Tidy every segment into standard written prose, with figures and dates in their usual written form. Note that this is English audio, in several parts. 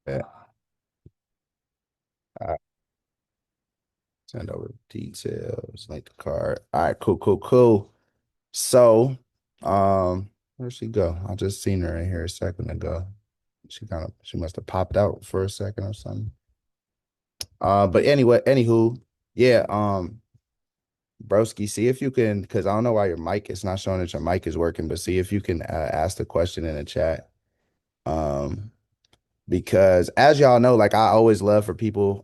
Yeah. I send over details, link the card. All right, cool, cool, cool. So, where'd she go? I just seen her in here a second ago. She must have popped out for a second or something. But anyway, anywho, yeah, broski, see if you can, because I don't know why your mic is not showing that your mic is working, but see if you can ask the question in the chat. Um, because as y'all know, like I always love for people,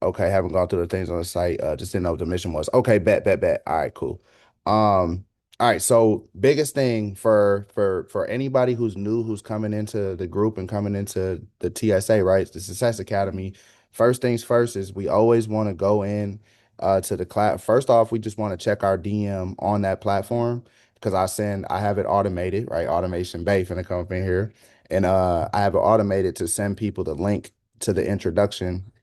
okay, haven't gone through the things on the site. Just didn't know what the mission was. Okay, bet, bet, bet. All right, cool. All right. So biggest thing for anybody who's new, who's coming into the group and coming into the TSA, right? The Success Academy. First things first is we always want to go in to the class. First off, we just want to check our DM on that platform because I have it automated, right? Automation Bay finna come up in here. And I have it automated to send people the link to the introduction.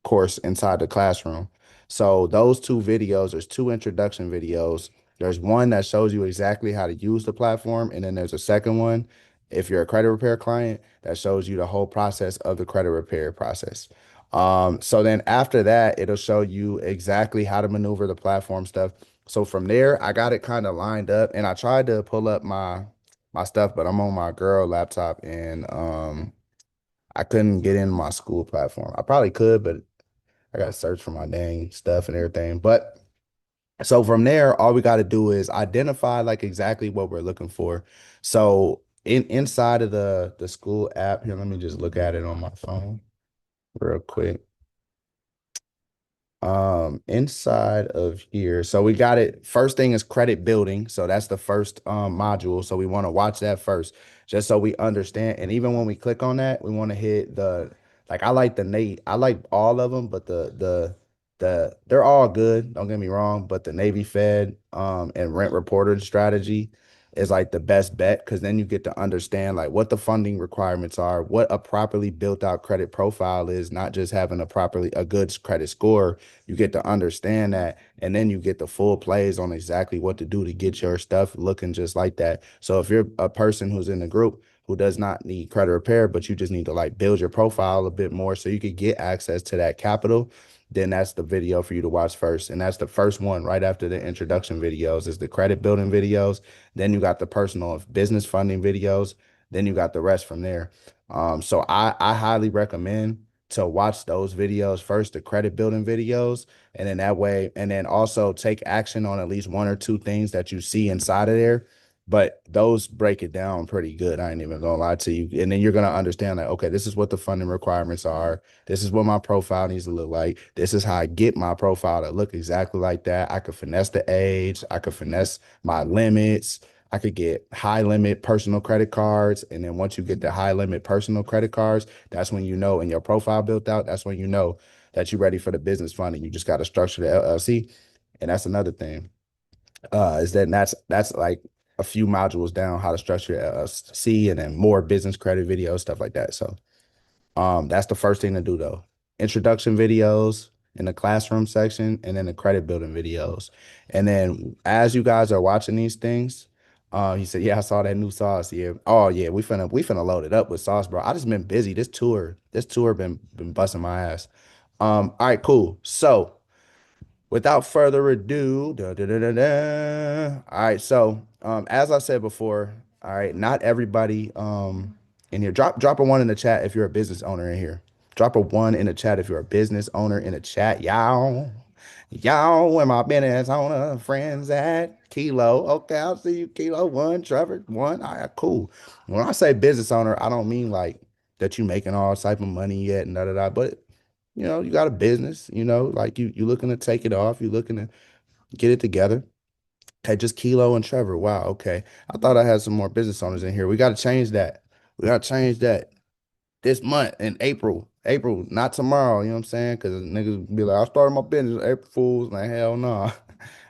Course inside the classroom. So those two videos, there's two introduction videos. There's one that shows you exactly how to use the platform, and then there's a second one, if you're a credit repair client, that shows you the whole process of the credit repair process. So then after that, it'll show you exactly how to maneuver the platform stuff. So from there, I got it kind of lined up, and I tried to pull up my stuff, but I'm on my girl laptop, and I couldn't get in my school platform. I probably could, but I gotta search for my dang stuff and everything. But so from there, all we gotta do is identify like exactly what we're looking for. So inside of the school app here, let me just look at it on my phone real quick. Inside of here, so we got it. First thing is credit building. So that's the first module. So we want to watch that first, just so we understand. And even when we click on that, we want to hit the like I like the Nate. I like all of them, but they're all good. Don't get me wrong, but the Navy Fed and rent reported strategy is like the best bet because then you get to understand like what the funding requirements are, what a properly built out credit profile is, not just having a good credit score. You get to understand that, and then you get the full plays on exactly what to do to get your stuff looking just like that. So if you're a person who's in the group who does not need credit repair, but you just need to like build your profile a bit more so you could get access to that capital, then that's the video for you to watch first. And that's the first one right after the introduction videos is the credit building videos. Then you got the personal business funding videos. Then you got the rest from there. So I highly recommend to watch those videos first, the credit building videos, and then that way, and then also take action on at least one or two things that you see inside of there. But those break it down pretty good. I ain't even gonna lie to you. And then you're gonna understand like, okay, this is what the funding requirements are. This is what my profile needs to look like. This is how I get my profile to look exactly like that. I could finesse the age. I could finesse my limits. I could get high limit personal credit cards. And then once you get the high limit personal credit cards, that's when you know and your profile built out, that's when you know that you're ready for the business funding. You just got to structure the LLC. And that's another thing. Is that that's like a few modules down how to structure your LLC and then more business credit videos, stuff like that. So that's the first thing to do though. Introduction videos in the classroom section and then the credit building videos. And then as you guys are watching these things, he said, yeah, I saw that new sauce. Yeah. Oh yeah, we finna load it up with sauce, bro. I just been busy. This tour been busting my ass. All right, cool. So without further ado, da, da, da, da, da. All right. So, as I said before, all right, not everybody in here. Drop a one in the chat if you're a business owner in here. Drop a one in the chat if you're a business owner in the chat. Y'all, where my business owner friends at? Kilo. Okay, I'll see you, Kilo. One, Trevor. One. All right, cool. When I say business owner, I don't mean like that you making all type of money yet and da da da. But you got a business, like you looking to take it off, you looking to get it together. Hey, just Kilo and Trevor. Wow, okay. I thought I had some more business owners in here. We got to change that. We got to change that this month in April. April, not tomorrow, you know what I'm saying? Because niggas be like, I started my business April Fools. Like, hell no. All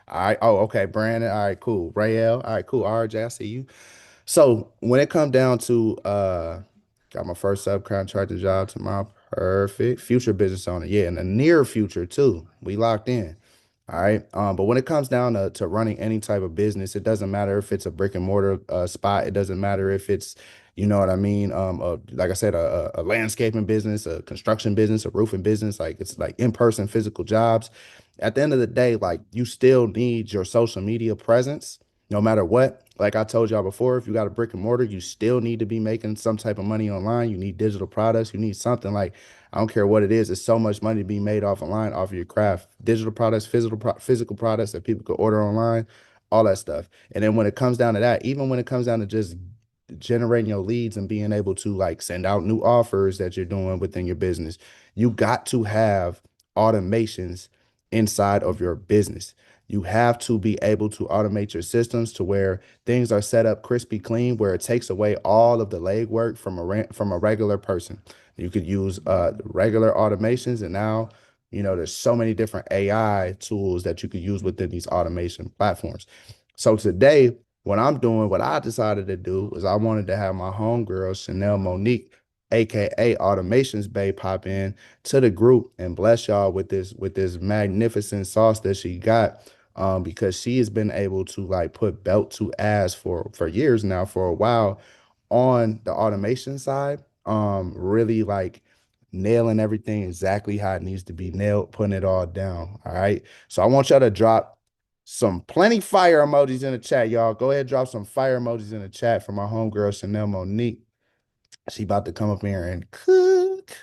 right. Oh, okay. Brandon. All right, cool. Rayel. All right, cool. RJ, I see you. So when it come down to got my first subcontractor job tomorrow. Perfect. Future business owner. Yeah, in the near future too. We locked in. All right. But when it comes down to running any type of business, it doesn't matter if it's a brick and mortar spot. It doesn't matter if it's, you know what I mean? Like I said, a landscaping business, a construction business, a roofing business. Like it's like in-person physical jobs. At the end of the day, like you still need your social media presence, no matter what. Like I told y'all before, if you got a brick and mortar, you still need to be making some type of money online. You need digital products. You need something like I don't care what it is. There's so much money to be made off online, off of your craft, digital products, physical products that people could order online, all that stuff. And then when it comes down to that, even when it comes down to just generating your leads and being able to like send out new offers that you're doing within your business, you got to have automations inside of your business. You have to be able to automate your systems to where things are set up crispy clean, where it takes away all of the legwork from from a regular person. You could use regular automations, and now, you know, there's so many different AI tools that you could use within these automation platforms. So today, what I'm doing, what I decided to do is I wanted to have my homegirl, Chenell Monique, aka Automations Bay, pop in to the group and bless y'all with this magnificent sauce that she got. Because she has been able to like put belt to ass for years now, for a while, on the automation side, really like nailing everything exactly how it needs to be nailed, putting it all down. All right. So I want y'all to drop some plenty fire emojis in the chat, y'all. Go ahead, drop some fire emojis in the chat for my homegirl, Chenell Monique. She about to come up here and cook.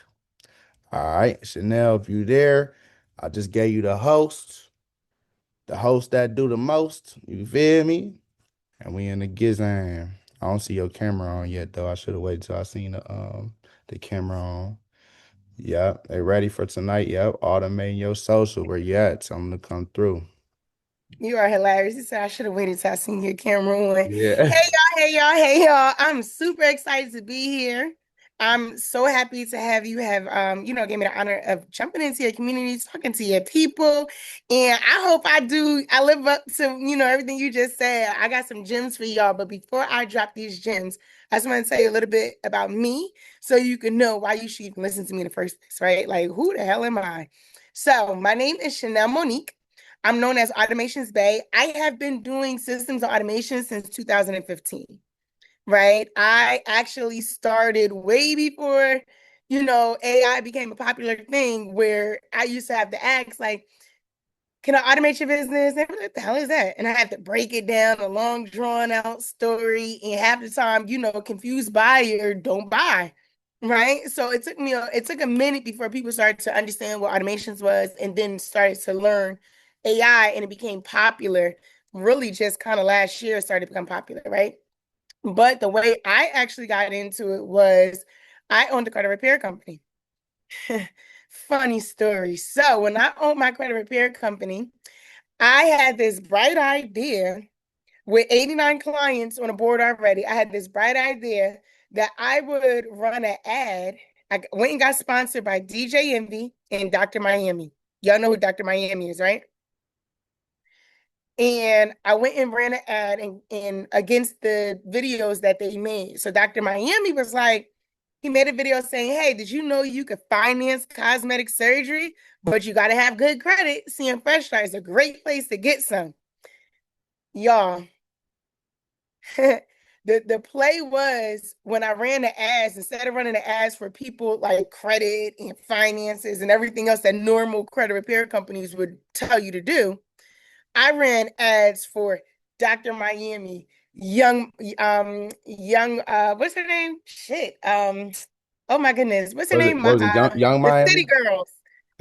All right, Chenell, if you there, I just gave you the host that do the most. You feel me? And we in the gizam. I don't see your camera on yet though. I should have waited till I seen the camera on. Yep, they ready for tonight. Yep, automating your social. Where you at? Tell them to come through. You are hilarious. He said I should have waited till I seen your camera on. Hey Yeah. y'all, hey y'all, hey y'all. I'm super excited to be here. I'm so happy to have you have gave me the honor of jumping into your community, talking to your people. And I hope I live up to, everything you just said. I got some gems for y'all. But before I drop these gems, I just want to tell you a little bit about me so you can know why you should even listen to me in the first place, right? Like, who the hell am I? So my name is Chenell Monique. I'm known as Automations Bay. I have been doing systems automation since 2015, right? I actually started way before, AI became a popular thing where I used to have to ask, like, can I automate your business? And what the hell is that? And I have to break it down, a long, drawn out story. And half the time, confused buyer don't buy. Right. So it took a minute before people started to understand what automations was and then started to learn AI and it became popular. Really just kind of last year it started to become popular, right? But the way I actually got into it was I owned a credit repair company. Funny story. So when I owned my credit repair company, I had this bright idea with 89 clients on a board already. I had this bright idea that I would run an ad. I went and got sponsored by DJ Envy and Dr. Miami. Y'all know who Dr. Miami is, right? And I went and ran an ad and against the videos that they made. So Dr. Miami was like, he made a video saying, hey, did you know you could finance cosmetic surgery, but you got to have good credit? CM Fresh Start is a great place to get some. Y'all, the play was when I ran the ads, instead of running the ads for people like credit and finances and everything else that normal credit repair companies would tell you to do, I ran ads for Dr. Miami, what's her name? Shit. Oh my goodness, what's her Was it name? what was it Young The City Miami? Girls.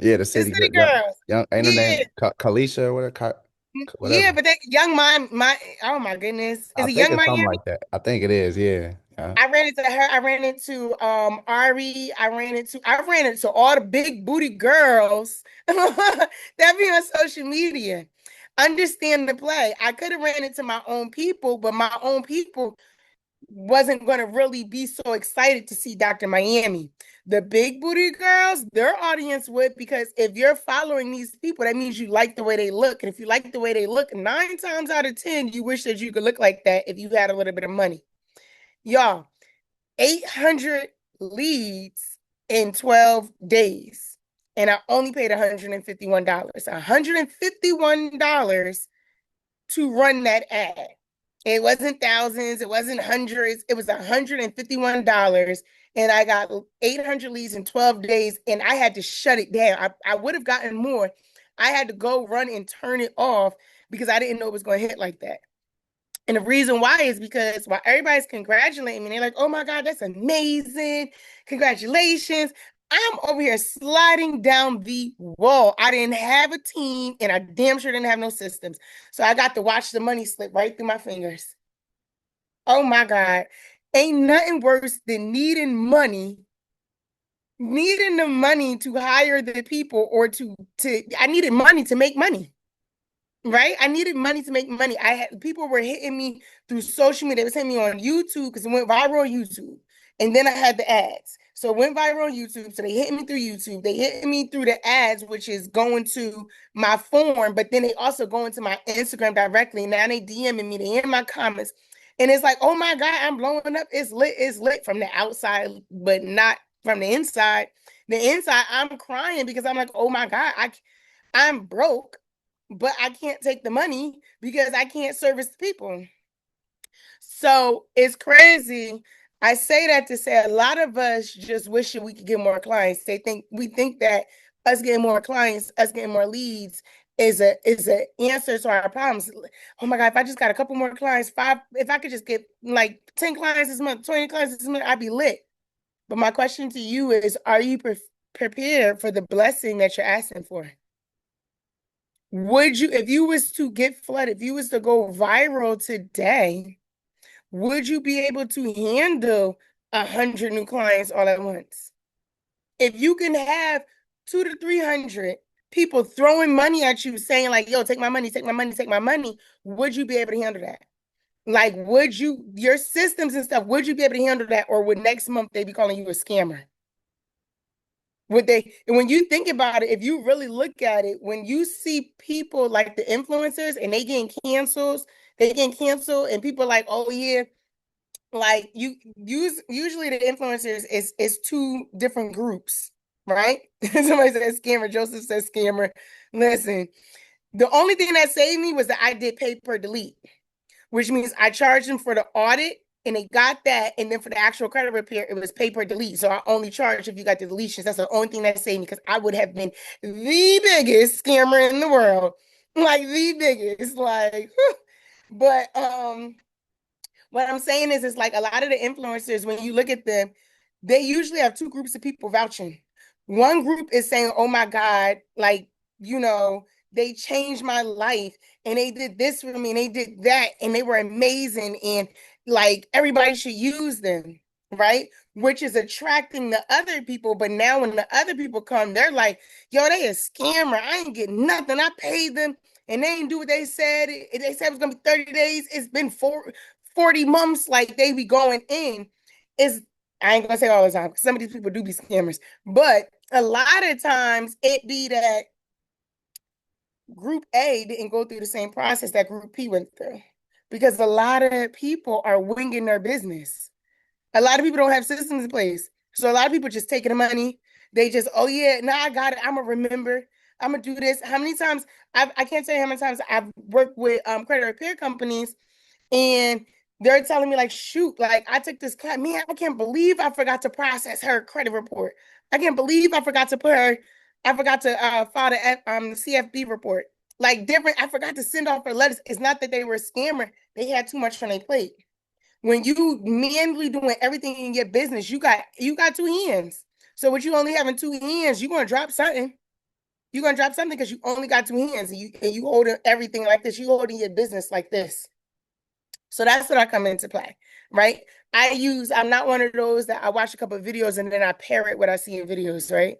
Yeah, the The city City young Girls. young ain't her Yeah. name Kalisha or whatever. Yeah, Whatever. but that young my oh my goodness. Is I it think Young it's something Miami? like that. I think it is. Yeah. Yeah. I ran into her. I ran into Ari. I ran into all the big booty girls that be on social media. Understand the play. I could have ran into my own people, but my own people wasn't going to really be so excited to see Dr. Miami. The big booty girls, their audience would, because if you're following these people, that means you like the way they look. And if you like the way they look, 9 times out of 10, you wish that you could look like that if you had a little bit of money. Y'all, 800 leads in 12 days. and I only paid $151. $151 to run that ad. It wasn't thousands, it wasn't hundreds, it was $151. And I got 800 leads in 12 days, and I had to shut it down. I would have gotten more. I had to go run and turn it off because I didn't know it was going to hit like that. And the reason why is because while everybody's congratulating me, they're like, oh my God, that's amazing. Congratulations. I'm over here sliding down the wall. I didn't have a team and I damn sure didn't have no systems. So I got to watch the money slip right through my fingers. Oh my God. Ain't nothing worse than needing the money to hire the people or to I needed money to make money. Right? I needed money to make money. I had people were hitting me through social media. They was hitting me on YouTube because it went viral on YouTube. And then I had the ads. So it went viral on YouTube. So they hit me through YouTube. They hit me through the ads, which is going to my form, but then they also go into my Instagram directly. Now they DMing me, they in my comments. And it's like, oh my God, I'm blowing up. It's lit from the outside, but not from the inside. The inside, I'm crying because I'm like, oh my God, I'm broke, but I can't take the money because I can't service the people. So it's crazy. I say that to say a lot of us just wish that we could get more clients. We think that us getting more clients, us getting more leads is a answer to our problems. Oh my God, if I just got a couple more clients, five, if I could just get like 10 clients this month, 20 clients this month, I'd be lit. But my question to you is, are you prepared for the blessing that you're asking for? Would you, if you was to get flooded, if you was to go viral today, would you be able to handle 100 new clients all at once? If you can have 2 to 300 people throwing money at you, saying like, "Yo, take my money, take my money, take my money," would you be able to handle that? Like, would you, your systems and stuff, would you be able to handle that, or would next month they be calling you a scammer? Would they, and when you think about it, if you really look at it, when you see people like the influencers and they getting canceled, and people like, oh yeah, like you usually the influencers is two different groups, right? Somebody says scammer, Joseph says scammer. Listen, the only thing that saved me was that I did pay per delete, which means I charged them for the audit and they got that. And then for the actual credit repair, it was pay per delete. So I only charge if you got the deletions. That's the only thing that saved me because I would have been the biggest scammer in the world. Like the biggest. Like, but what I'm saying is like a lot of the influencers, when you look at them, they usually have two groups of people vouching. One group is saying, oh my God, like, you know, they changed my life and they did this for me and they did that and they were amazing and like everybody should use them, right? Which is attracting the other people. But now when the other people come, they're like, yo, they a scammer. I ain't getting nothing. I paid them and they didn't do what they said. They said it was gonna be 30 days. It's been 40 months, like they be going in. Is I ain't gonna say all the time because some of these people do be scammers, but a lot of times it be that group A didn't go through the same process that group P went through because a lot of people are winging their business. A lot of people don't have systems in place. So a lot of people just taking the money. They just, oh yeah, now I got it. I'm gonna remember. I'm gonna do this. How many times I can't tell you how many times I've worked with credit repair companies and they're telling me like, shoot, like I took this class. Man, I can't believe I forgot to process her credit report. I can't believe I forgot to put her. I forgot to file the CFB report. Like different. I forgot to send off her letters. It's not that they were a scammer. They had too much on their plate. When you manually doing everything in your business, you got two hands. So what you only having two hands, you're gonna drop something. You're gonna drop something because you only got two hands and you holding everything like this. You holding your business like this. So that's what I come into play, right? I'm not one of those that I watch a couple of videos and then I parrot what I see in videos, right?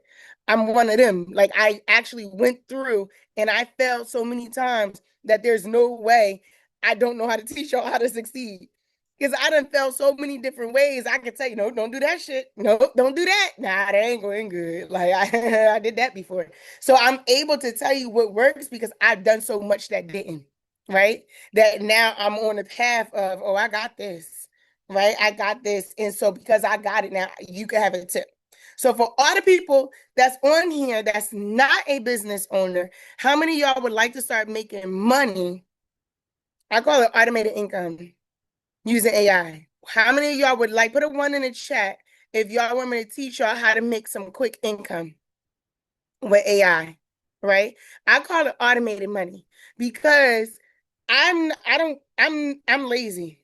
I'm one of them. Like I actually went through and I failed so many times that there's no way I don't know how to teach y'all how to succeed. Because I done felt so many different ways. I can tell you, no, don't do that shit. No, don't do that. Nah, that ain't going good. Like I did that before. So I'm able to tell you what works because I've done so much that didn't, right? That now I'm on the path of, oh, I got this, right? I got this. And so because I got it now, you can have it too. So for all the people that's on here that's not a business owner, how many of y'all would like to start making money? I call it automated income using AI. How many of y'all would like put a one in the chat if y'all want me to teach y'all how to make some quick income with AI, right? I call it automated money because I'm lazy.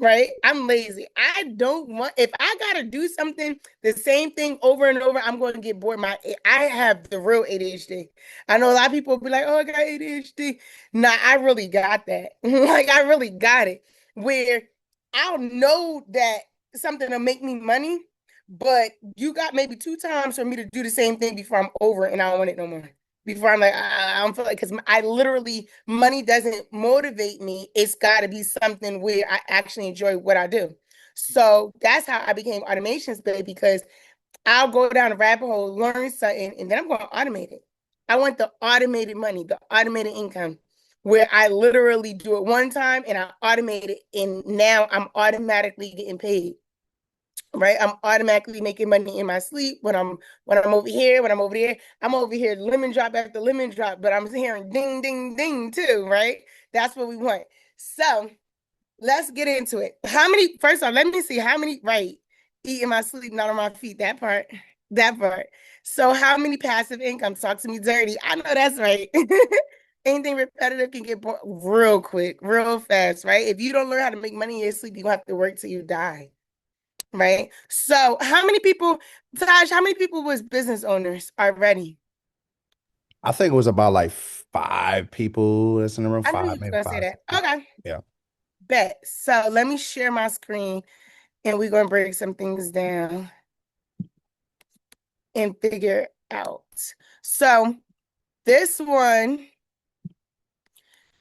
Right? I'm lazy. I don't want if I gotta do something the same thing over and over, I'm going to get bored. I have the real ADHD. I know a lot of people will be like, "Oh, I got ADHD." Nah, I really got that. Like I really got it. Where I'll know that something will make me money, but you got maybe two times for me to do the same thing before I'm over and I don't want it no more. Before I'm like, I don't feel like because I literally money doesn't motivate me. It's got to be something where I actually enjoy what I do. So that's how I became automations babe because I'll go down a rabbit hole, learn something, and then I'm going to automate it. I want the automated money, the automated income, where I literally do it one time and I automate it, and now I'm automatically getting paid. Right, I'm automatically making money in my sleep when I'm over here, when I'm over there. I'm over here lemon drop after lemon drop, but I'm hearing ding, ding, ding too. Right, that's what we want. So let's get into it. How many? First off, let me see how many. Right, eat in my sleep, not on my feet. That part. That part. So how many passive incomes? Talk to me dirty. I know that's right. Anything repetitive can get bored real quick, real fast. Right. If you don't learn how to make money in your sleep, you gonna have to work till you die. Right. So how many people, Taj, how many people was business owners already? I think it was about like five people that's in the room, I knew you five, was maybe gonna say five, that. six people. Okay. Yeah. Bet. So let me share my screen and we're gonna break some things down and figure out. So this one,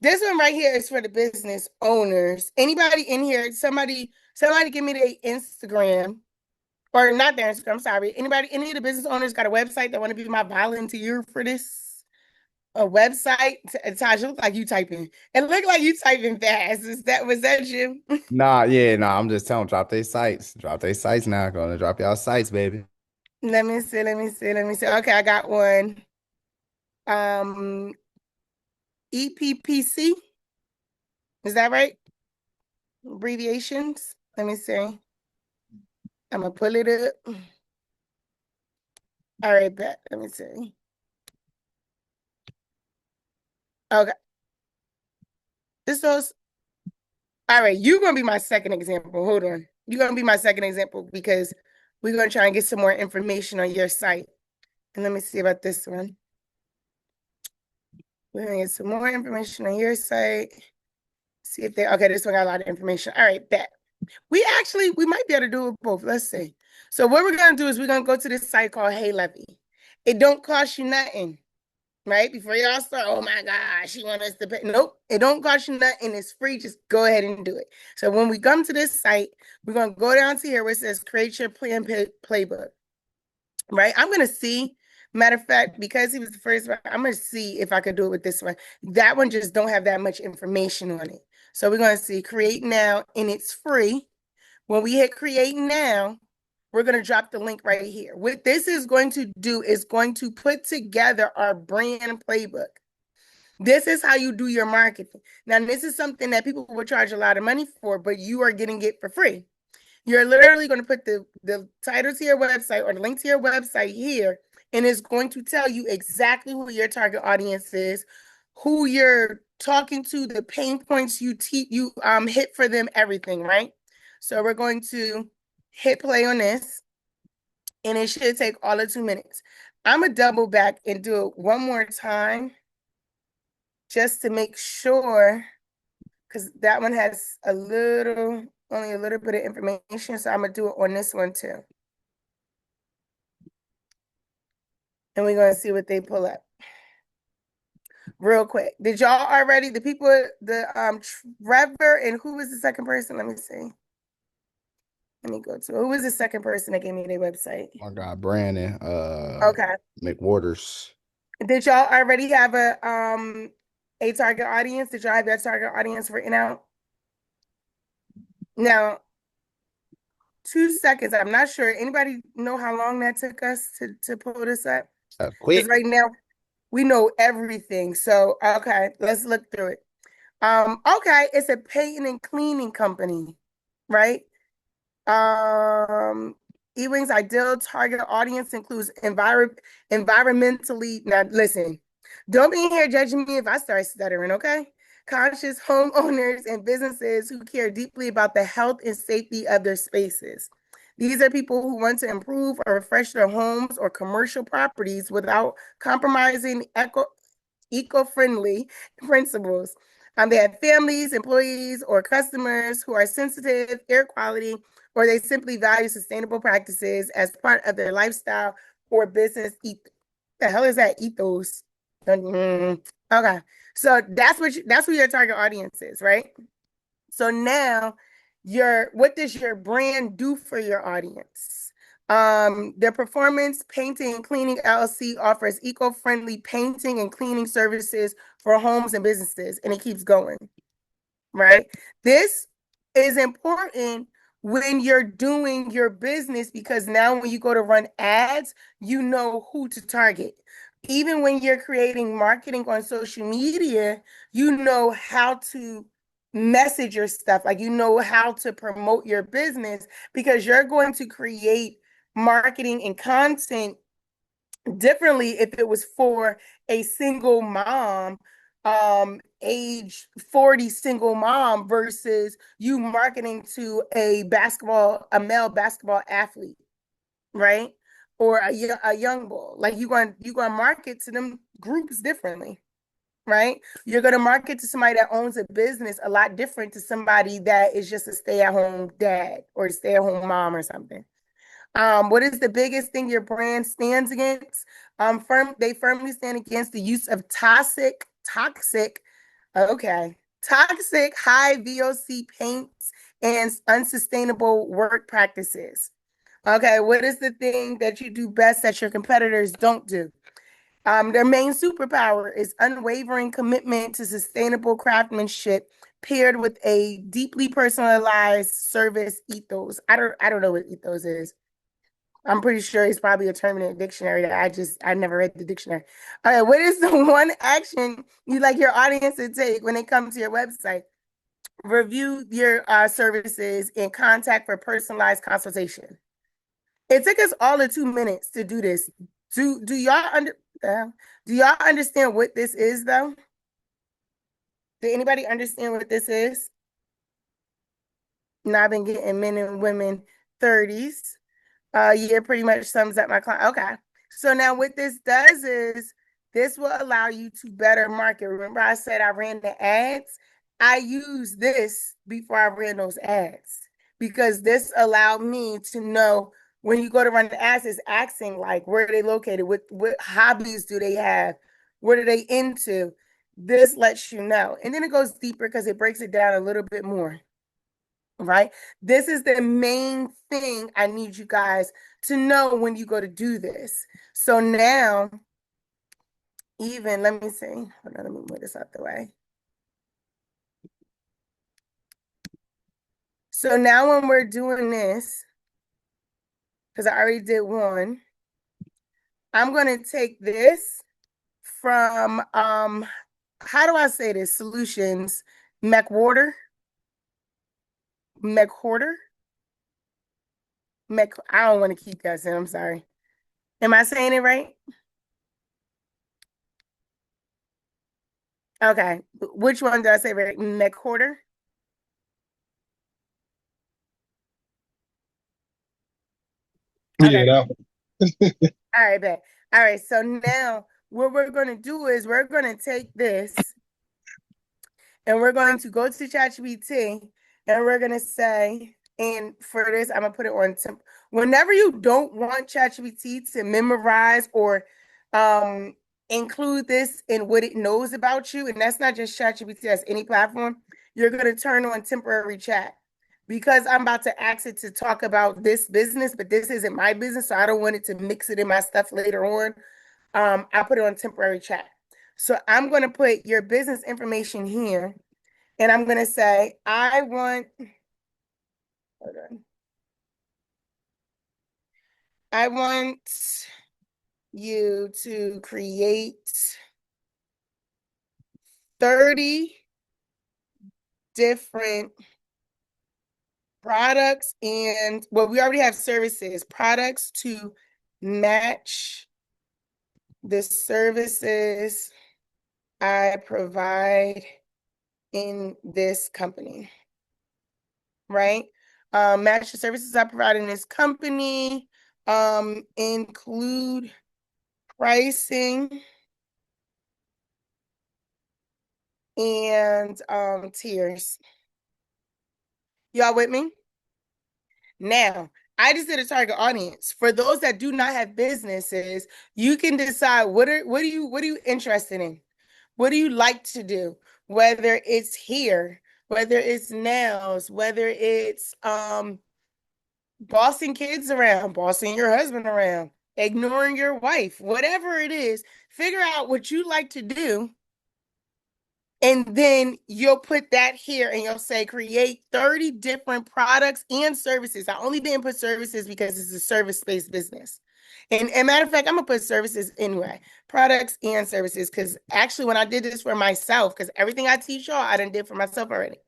this one right here is for the business owners. Anybody in here, somebody give me their Instagram. Or not their Instagram, sorry. Anybody, any of the business owners got a website that want to be my volunteer for this? A website. Taj, look like you typing. It looked like you typing fast. Was that you? Nah, yeah, nah. I'm just telling, drop their sites. Drop their sites now. Gonna drop y'all sites, baby. Let me see. Let me see. Let me see. Okay, I got one. Um, EPPC. Is that right? Abbreviations. Let me see. I'm gonna pull it up. All right, bet. Let me see. Okay. This is all right. You're gonna be my second example. Hold on. You're gonna be my second example because we're gonna try and get some more information on your site. And let me see about this one. We're gonna get some more information on your site. See if they okay. This one got a lot of information. All right, bet. We might be able to do it both. Let's see. So what we're gonna do is we're gonna go to this site called Hey Levy. It don't cost you nothing, right? Before y'all start, oh my gosh, she want us to pay. Nope, it don't cost you nothing. It's free. Just go ahead and do it. So when we come to this site, we're gonna go down to here where it says create your playbook. Right? I'm gonna see. Matter of fact, because he was the first one, I'm gonna see if I could do it with this one. That one just don't have that much information on it. So we're gonna see create now, and it's free. When we hit create now, we're going to drop the link right here. What this is going to do is going to put together our brand playbook. This is how you do your marketing. Now, this is something that people will charge a lot of money for, but you are getting it for free. You're literally going to put the title to your website or the link to your website here, and it's going to tell you exactly who your target audience is, who you're talking to, the pain points you hit for them, everything, right? So we're going to hit play on this, and it should take all of 2 minutes. I'm gonna double back and do it one more time just to make sure, because that one has only a little bit of information. So I'm gonna do it on this one too. And we're gonna see what they pull up real quick. Did y'all already, the people, Trevor, and who was the second person? Let me see. Let me go to who was the second person that gave me their website? My guy Brandon, Okay. McWaters. Did y'all already have a target audience? Did y'all have your target audience written out? Now, 2 seconds. I'm not sure. Anybody know how long that took us to pull this up? Because Quick. right now we know everything. So okay, let's look through it. Okay, it's a painting and cleaning company, right? Um, Ewing's ideal target audience includes environmentally. Now, listen, don't be in here judging me if I start stuttering, okay? Conscious homeowners and businesses who care deeply about the health and safety of their spaces. These are people who want to improve or refresh their homes or commercial properties without compromising eco-friendly principles. They have families, employees, or customers who are sensitive, air quality, or they simply value sustainable practices as part of their lifestyle or business. The hell is that ethos? Okay, so that's who your target audience is, right? So now your what does your brand do for your audience? Their Performance Painting and Cleaning LLC offers eco-friendly painting and cleaning services for homes and businesses, and it keeps going, right? This is important when you're doing your business because now when you go to run ads, you know who to target. Even when you're creating marketing on social media, you know how to message your stuff, like you know how to promote your business because you're going to create marketing and content differently if it was for a single mom, age 40 single mom versus you marketing to a male basketball athlete, right? Or a young bull. Like you going to market to them groups differently, right? You're going to market to somebody that owns a business a lot different to somebody that is just a stay-at-home dad or a stay-at-home mom or something. What is the biggest thing your brand stands against? They firmly stand against the use of okay, toxic high VOC paints and unsustainable work practices. Okay, what is the thing that you do best that your competitors don't do? Their main superpower is unwavering commitment to sustainable craftsmanship paired with a deeply personalized service ethos. I don't know what ethos is. I'm pretty sure it's probably a term in a dictionary that I never read the dictionary. All right, what is the one action you like your audience to take when they come to your website? Review your services and contact for personalized consultation. It took us all of 2 minutes to do this. Do y'all do y'all understand what this is though? Do anybody understand what this is? Now I've been getting men and women 30s. Yeah, pretty much sums up my client. Okay. So now what this does is this will allow you to better market. Remember, I said I ran the ads? I used this before I ran those ads because this allowed me to know when you go to run the ads, it's asking like where are they located? What hobbies do they have? What are they into? This lets you know. And then it goes deeper because it breaks it down a little bit more, right? This is the main thing I need you guys to know when you go to do this. So now, even let me see. Hold on, let me move this out the way. So now when we're doing this, because I already did one, I'm gonna take this from how do I say this? Solutions, McWhorter, McWhorter, I don't want to keep guessing. I'm sorry. Am I saying it right? Okay. Which one did I say right? McWhorter? Yeah, Okay. that All right, bet. All right. So now what we're going to do is we're going to take this and we're going to go to ChatGPT and we're going to say, and for this, I'm going to put it on temp. Whenever you don't want ChatGPT to memorize or um, include this in what it knows about you, and that's not just ChatGPT, that's any platform, you're going to turn on temporary chat. Because I'm about to ask it to talk about this business, but this isn't my business, so I don't want it to mix it in my stuff later on. I put it on temporary chat. So I'm going to put your business information here, and I'm going to say, I want, hold on. I want you to create 30 different products and well, we already have services, products to match the services I provide in this company, right? Match the services I provide in this company, include pricing and tiers. Y'all with me? Now, I just did a target audience. For those that do not have businesses, you can decide what are you interested in? What do you like to do? Whether it's here, whether it's nails, whether it's bossing kids around, bossing your husband around, ignoring your wife, whatever it is, figure out what you like to do. And then you'll put that here and you'll say create 30 different products and services. I only didn't put services because it's a service-based business. And matter of fact, I'm gonna put services anyway, products and services. Because actually, when I did this for myself, because everything I teach y'all, I done did for myself already.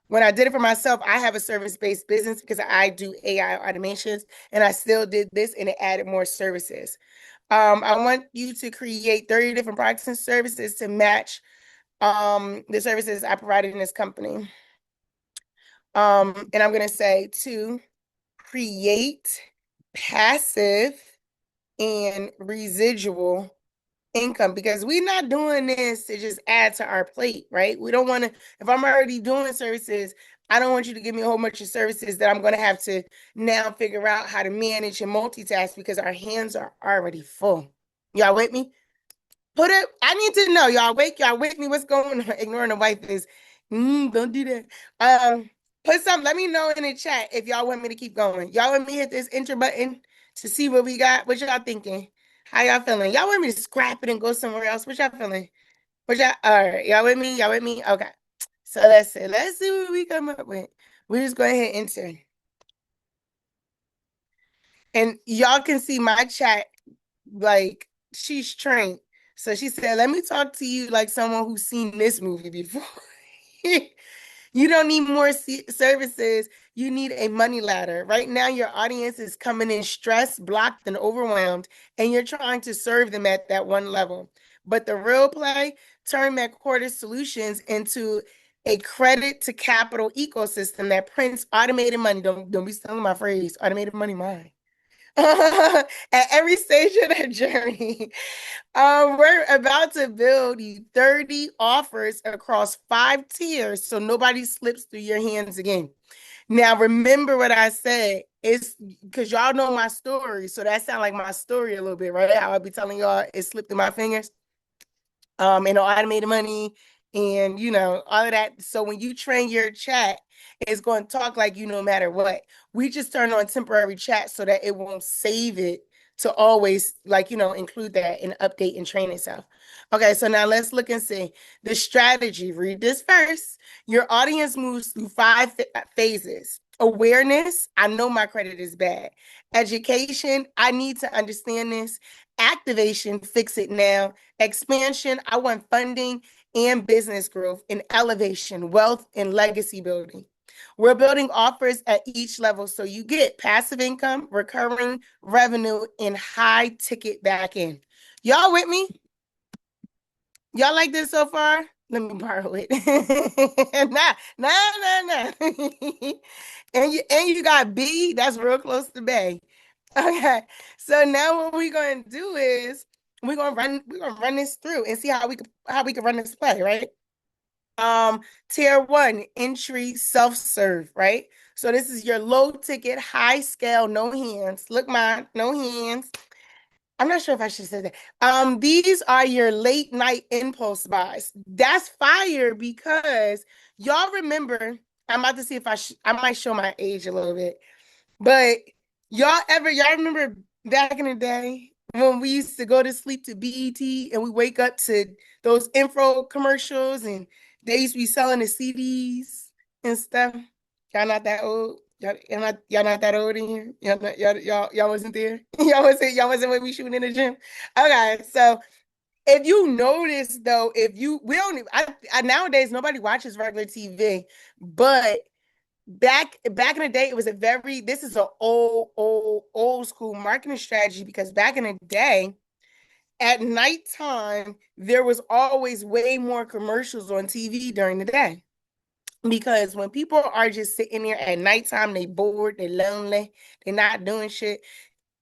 When I did it for myself, I have a service-based business because I do AI automations, and I still did this and it added more services. I want you to create 30 different products and services to match the services I provided in this company. And I'm gonna say to create passive and residual income because we're not doing this to just add to our plate, right? We don't want to, if I'm already doing services, I don't want you to give me a whole bunch of services that I'm going to have to now figure out how to manage and multitask because our hands are already full. Y'all with me? Put it, I need to know, y'all with me? What's going on? Ignoring the wife is, don't do that. Put some, let me know in the chat if y'all want me to keep going. Y'all want me to hit this enter button to see what we got? What y'all thinking? How y'all feeling? Y'all want me to scrap it and go somewhere else? What y'all feeling? What y'all, all right, y'all with me? Y'all with me? Okay. So let's see. Let's see what we come up with. We just go ahead and enter. And y'all can see my chat like she's trained. So she said, let me talk to you like someone who's seen this movie before. You don't need more services. You need a money ladder. Right now, your audience is coming in stressed, blocked, and overwhelmed, and you're trying to serve them at that one level. But the real play, turn McQuarter Solutions into a credit to capital ecosystem that prints automated money. Don't be stealing my phrase. Automated money, mine. At every stage of their journey. We're about to build you 30 offers across 5 tiers so nobody slips through your hands again. Now, remember what I said. It's because y'all know my story. So that sounds like my story a little bit, right? How I be telling y'all it slipped through my fingers and automated money and all of that. So when you train your chat, it's going to talk like you no matter what. We just turn on temporary chat so that it won't save it to always like include that and update and train itself. Okay, so now let's look and see the strategy. Read this first. Your audience moves through 5 phases. Awareness, I know my credit is bad. Education, I need to understand this. Activation, fix it now. Expansion, I want funding and business growth. And elevation, wealth and legacy building. We're building offers at each level so you get passive income, recurring revenue, and high ticket back end. Y'all with me? Y'all like this so far? Let me borrow it. Nah. And you got B, that's real close to Bay. Okay. So now what we're gonna do is we're gonna run this through and see how we can run this play, right? Tier one, entry self-serve, right? So this is your low ticket, high scale, no hands. Look, mine, no hands. I'm not sure if I should say that. These are your late night impulse buys. That's fire because y'all remember. I'm about to see if I might show my age a little bit. But y'all remember back in the day when we used to go to sleep to BET and we wake up to those info commercials and they used to be selling the CDs and stuff? Y'all not that old? Y'all not that old in here. Y'all wasn't there. Y'all wasn't with me shooting in the gym. Okay, so if you notice though, if you we don't even, nowadays nobody watches regular TV, but back in the day, it was a very this is an old school marketing strategy because back in the day, at nighttime, there was always way more commercials on TV during the day. Because when people are just sitting there at nighttime, they bored, they lonely, they're not doing shit,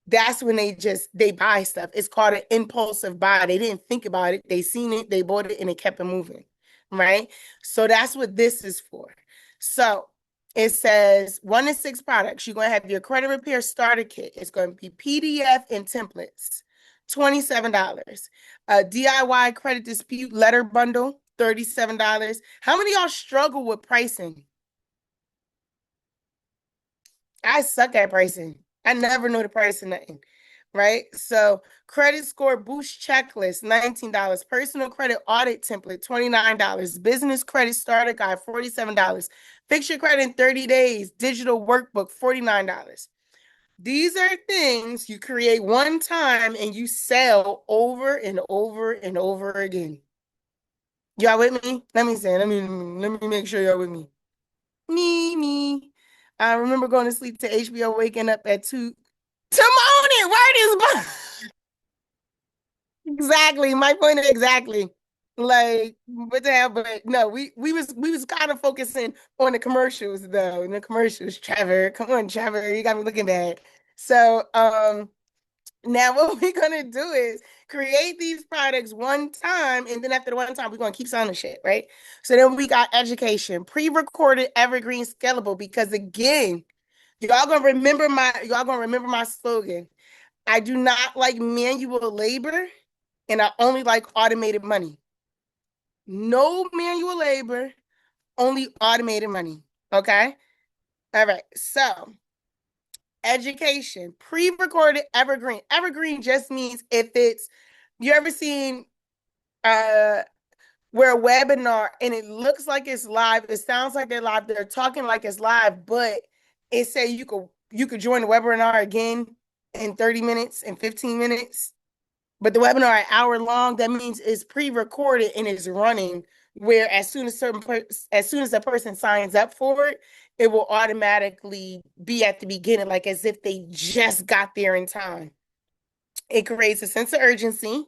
that's when they buy stuff. It's called an impulsive buy. They didn't think about it. They seen it, they bought it, and it kept it moving. Right. So that's what this is for. So it says 1 to 6 products. You're gonna have your credit repair starter kit. It's going to be PDF and templates, $27. A DIY credit dispute letter bundle, $37. How many of y'all struggle with pricing? I suck at pricing. I never know the price of nothing. Right. So credit score boost checklist, $19. Personal credit audit template, $29. Business credit starter guide, $47. Fix your credit in 30 days. Digital workbook, $49. These are things you create one time and you sell over and over and over again. Y'all with me? Let me make sure y'all with me. Me. I remember going to sleep to HBO, waking up at 2. Timon, word is exactly my point. Exactly. Like what the hell? But no, we was kind of focusing on the commercials though. In the commercials, Trevor, come on, Trevor, you got me looking bad. So now what we're gonna do is create these products one time, and then after the one time, we're gonna keep selling the shit, right? So then we got education, pre-recorded, evergreen, scalable. Because again, y'all gonna remember my slogan. I do not like manual labor, and I only like automated money. No manual labor, only automated money. Okay. All right. So education, pre-recorded, evergreen. Evergreen just means if it's you ever seen uh where a webinar and it looks like it's live, it sounds like they're live, they're talking like it's live, but it say you could join the webinar again in 30 minutes and 15 minutes. But the webinar an hour long, that means it's pre-recorded and it's running. Where as soon as a person signs up for it, it will automatically be at the beginning, like as if they just got there in time. It creates a sense of urgency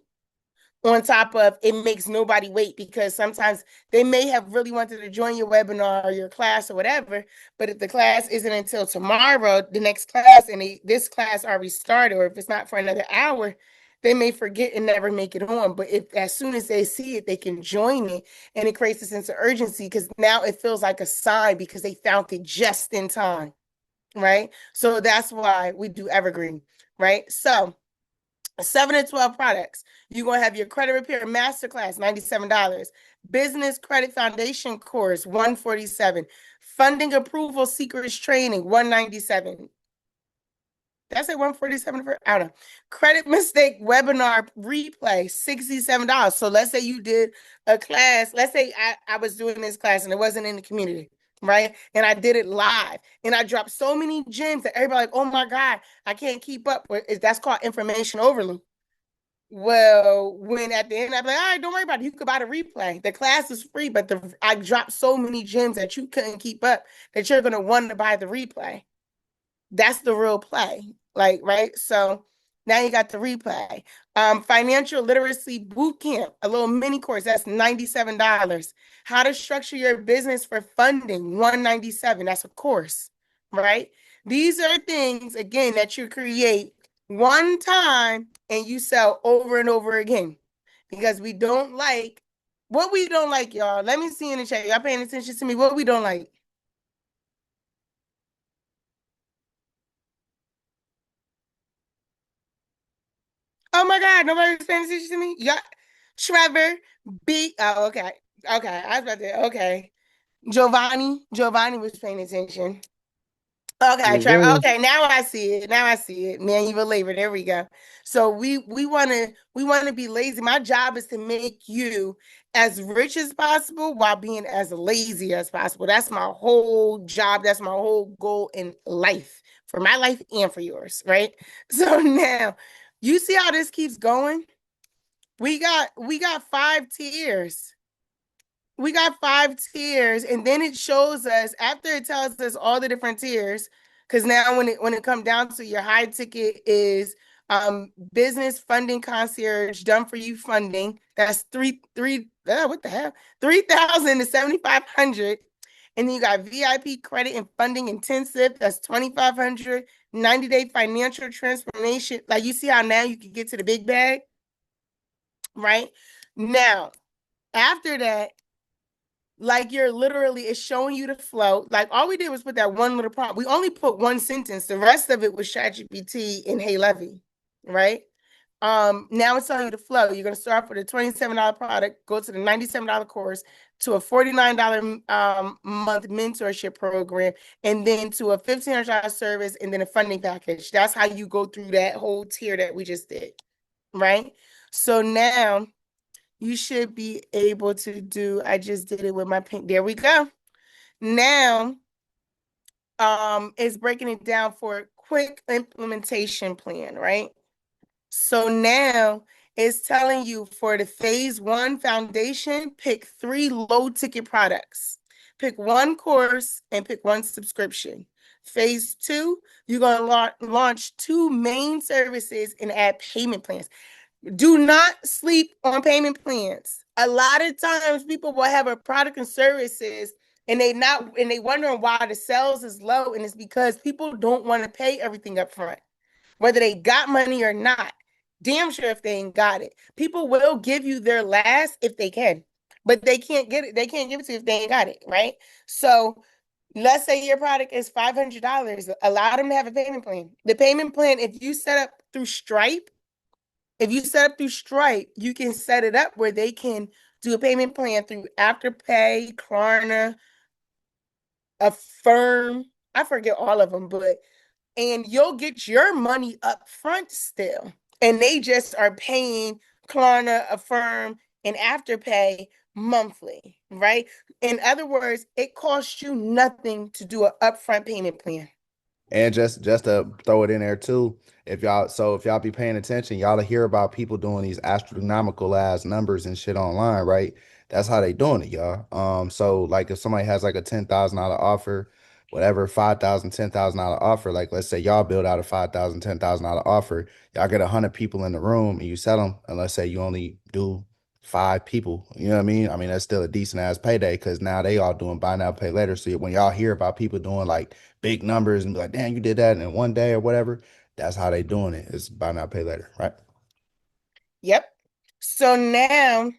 on top of it makes nobody wait because sometimes they may have really wanted to join your webinar or your class or whatever, but if the class isn't until tomorrow, the next class, and this class already started, or if it's not for another hour, they may forget and never make it on. But if as soon as they see it, they can join it, and it creates a sense of urgency because now it feels like a sign because they found it just in time, right? So that's why we do evergreen, right? So 7 to 12 products. You're gonna have your credit repair masterclass, $97. Business credit foundation course, $147. Funding approval secrets training, $197. That's it, 147 for I don't know. Credit mistake webinar replay, $67. So let's say you did a class. Let's say I was doing this class and it wasn't in the community, right? And I did it live and I dropped so many gems that everybody like, oh my God, I can't keep up with. That's called information overload. Well, when at the end, I'm like, all right, don't worry about it. You could buy the replay. The class is free, but I dropped so many gems that you couldn't keep up that you're gonna want to buy the replay. That's the real play. Like, right? So now you got the replay. Financial literacy boot camp, a little mini course, that's $97. How to structure your business for funding, $197. That's a course, right? These are things again that you create one time and you sell over and over again. Because we don't like what we don't like, y'all. Let me see in the chat. Y'all paying attention to me. What we don't like. Oh my God, nobody's paying attention to me. Yeah, Trevor B. Oh, okay. Okay. I was about to, okay. Giovanni was paying attention. Okay, Yes, Trevor. sir. Okay, now I see it. Now I see it. Man, you believer. There we go. So we wanna be lazy. My job is to make you as rich as possible while being as lazy as possible. That's my whole job. That's my whole goal in life, for my life and for yours, right? So now you see how this keeps going? We got 5 tiers. We got 5 tiers, and then it shows us after it tells us all the different tiers. Because now, when it comes down to your high ticket is business funding concierge done for you funding. That's what the hell, 3,000 to 7,500. And then you got VIP credit and funding intensive. That's 2,500. 90-day financial transformation. Like you see how now you can get to the big bag, right? Now, after that, like you're literally, it's showing you the flow. Like all we did was put that one little prompt. We only put one sentence. The rest of it was ChatGPT and Hey Levy, right? Now it's telling you the flow. You're gonna start with a $27 product, go to the $97 course, to a $49 month mentorship program, and then to a $1,500 service, and then a funding package. That's how you go through that whole tier that we just did, right? So now you should be able to do, I just did it with my pink. There we go. Now, it's breaking it down for a quick implementation plan, right? So now it's telling you for the phase 1 foundation, pick 3 low ticket products. Pick one course and pick one subscription. Phase 2, you're going to launch 2 main services and add payment plans. Do not sleep on payment plans. A lot of times people will have a product and services and they wondering why the sales is low, and it's because people don't want to pay everything up front, whether they got money or not. Damn sure if they ain't got it. People will give you their last if they can, but they can't get it. They can't give it to you if they ain't got it, right? So let's say your product is $500. Allow them to have a payment plan. The payment plan, if you set up through Stripe, you can set it up where they can do a payment plan through Afterpay, Klarna, Affirm. I forget all of them, but and you'll get your money up front still. And they just are paying Klarna, Affirm, and Afterpay monthly, right? In other words, it costs you nothing to do an upfront payment plan. And just to throw it in there too, if y'all be paying attention, y'all to hear about people doing these astronomical ass numbers and shit online, right? That's how they doing it, y'all. So like if somebody has like a $10,000 offer, whatever, 5,000, $10,000 offer, like let's say y'all build out a 5,000, $10,000 offer, y'all get 100 people in the room and you sell them, and let's say you only do 5 people. You know what I mean? I mean, that's still a decent ass payday because now they all doing buy now, pay later. So when y'all hear about people doing like big numbers and be like, damn, you did that in one day or whatever, that's how they doing it. It's buy now, pay later, right? Yep. So now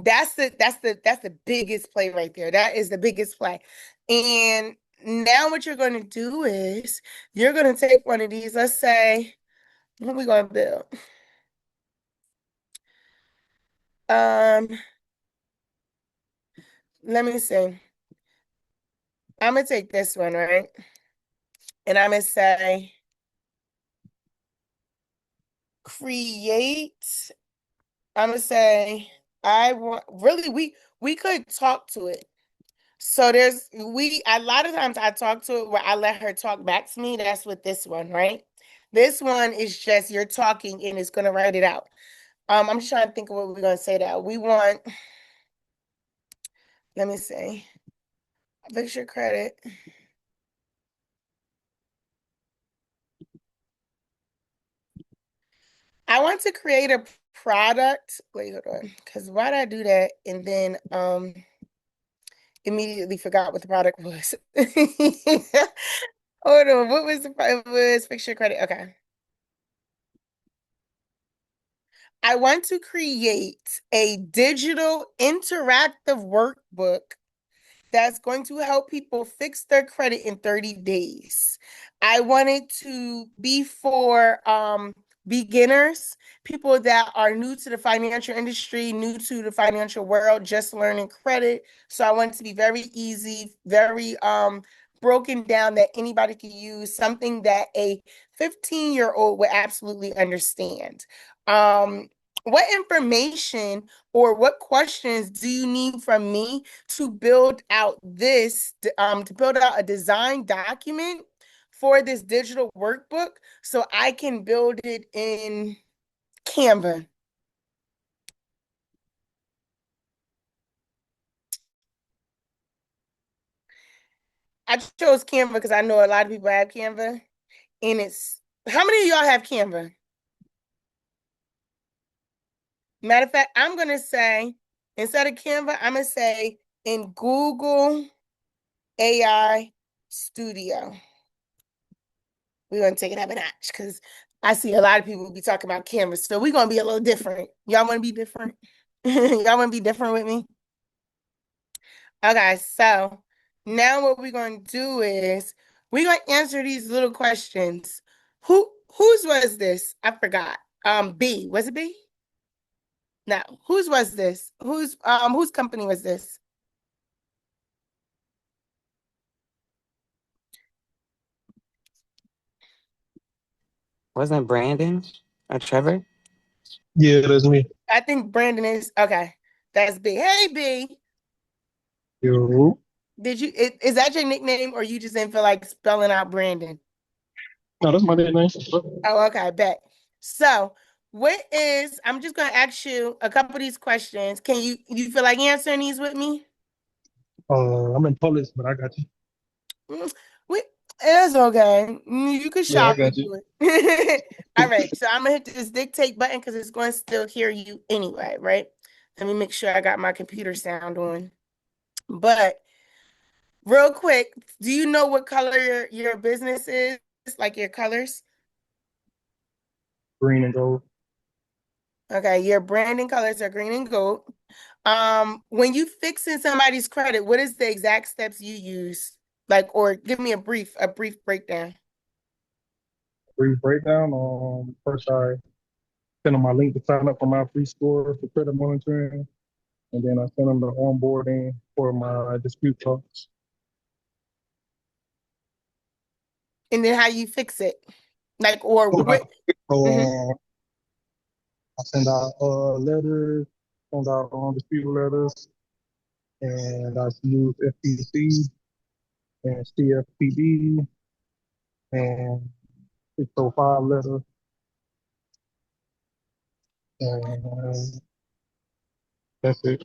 that's the biggest play right there. That is the biggest play. And now what you're going to do is you're going to take one of these. Let's say, what are we going to build? Um, Let me see. I'm gonna take this one, right? And I'm gonna say create. I'm gonna say I want really we could talk to it. So there's we a lot of times I talk to it where I let her talk back to me. That's with this one, right? This one is just you're talking and it's gonna write it out. I'm just trying to think of what we're gonna say that we want. Let me see. Fix your credit. I want to create a product. Wait, hold on. Because why did I do that? And then immediately forgot what the product was. Hold on. What was the product? It was fix your credit. Okay. I want to create a digital interactive workbook that's going to help people fix their credit in 30 days. I want it to be for beginners, people that are new to the financial industry, new to the financial world, just learning credit. So I want it to be very easy, very broken down that anybody could use, something that a 15-year-old would absolutely understand. Um, what information or what questions do you need from me to build out to build out a design document for this digital workbook so I can build it in Canva? I chose Canva because I know a lot of people have Canva, and it's how many of y'all have Canva? Matter of fact, I'm gonna say instead of Canva, I'm gonna say in Google AI Studio. We're gonna take it up a notch because I see a lot of people be talking about Canva, so we're gonna be a little different. Y'all want to be different? Y'all want to be different with me? Okay, so now what we're gonna do is we're gonna answer these little questions. Whose was this? I forgot. B. Was it B? No. Whose was this? Whose company was this? Wasn't Brandon or Trevor? Yeah, that's me. I think Brandon is okay. That's B. Hey B. Yo. Is that your nickname or you just didn't feel like spelling out Brandon? No, that's my nickname. Oh, okay, bet. So I'm just gonna ask you a couple of these questions. Can you feel like answering these with me? I'm in Polish, but I got you. Mm, We it's okay. You can Yeah, I shout me got you. through it. All right, so I'm gonna hit this dictate button because it's going to still hear you anyway, right? Let me make sure I got my computer sound on. But real quick, do you know what color your business is? Like your colors? Green and gold. Okay, your branding colors are green and gold. When you fixing somebody's credit, what is the exact steps you use? Like, or give me a brief breakdown. Brief breakdown. First I send them my link to sign up for my free score for credit monitoring, and then I send them the onboarding for my dispute talks. And then how you fix it. Like, or So what? Mhm. I send out letters, send out dispute letters, and I use FTC and CFPB and 605 letter, and that's it.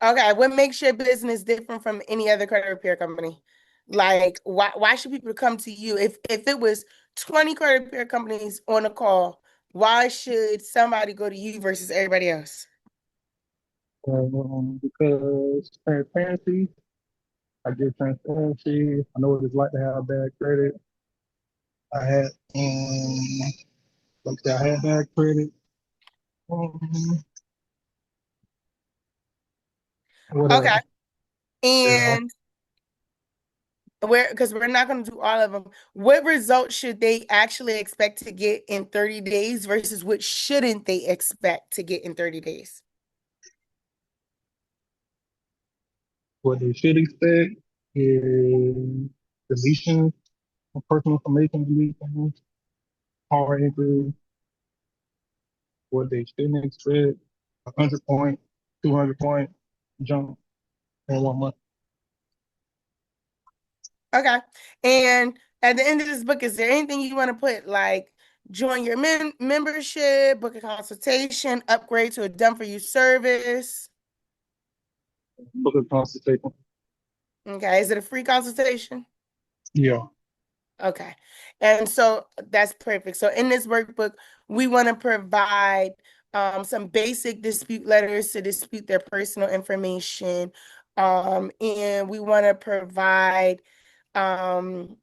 Okay, what makes your business different from any other credit repair company? Like, why should people come to you? If it was 20 credit repair companies on a call, why should somebody go to you versus everybody else? Because transparency, I give transparency. I know what it's like to have bad credit. I had, like I said, I had bad credit. Um, what Okay. else? Yeah, And because we're not going to do all of them, what results should they actually expect to get in 30 days versus what shouldn't they expect to get in 30 days? what they should expect is deletion of personal information, deletion, hard entry. What they shouldn't expect, 100 point, 200 point jump in 1 month. Okay. And at the end of this book, is there anything you want to put like join your membership, book a consultation, upgrade to a done for you service? Book a consultation. Okay. Is it a free consultation? Yeah. Okay. And so that's perfect. So in this workbook, we want to provide some basic dispute letters to dispute their personal information. And we want to provide um,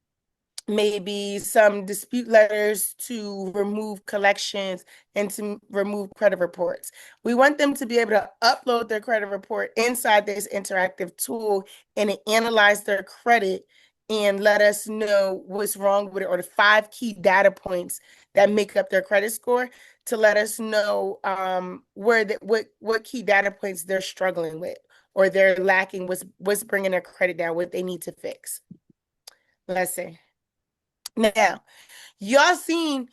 maybe some dispute letters to remove collections and to remove credit reports. We want them to be able to upload their credit report inside this interactive tool and it analyze their credit and let us know what's wrong with it or the 5 key data points that make up their credit score to let us know what key data points they're struggling with or they're lacking what's bringing their credit down, what they need to fix. Let's see. Now, y'all seen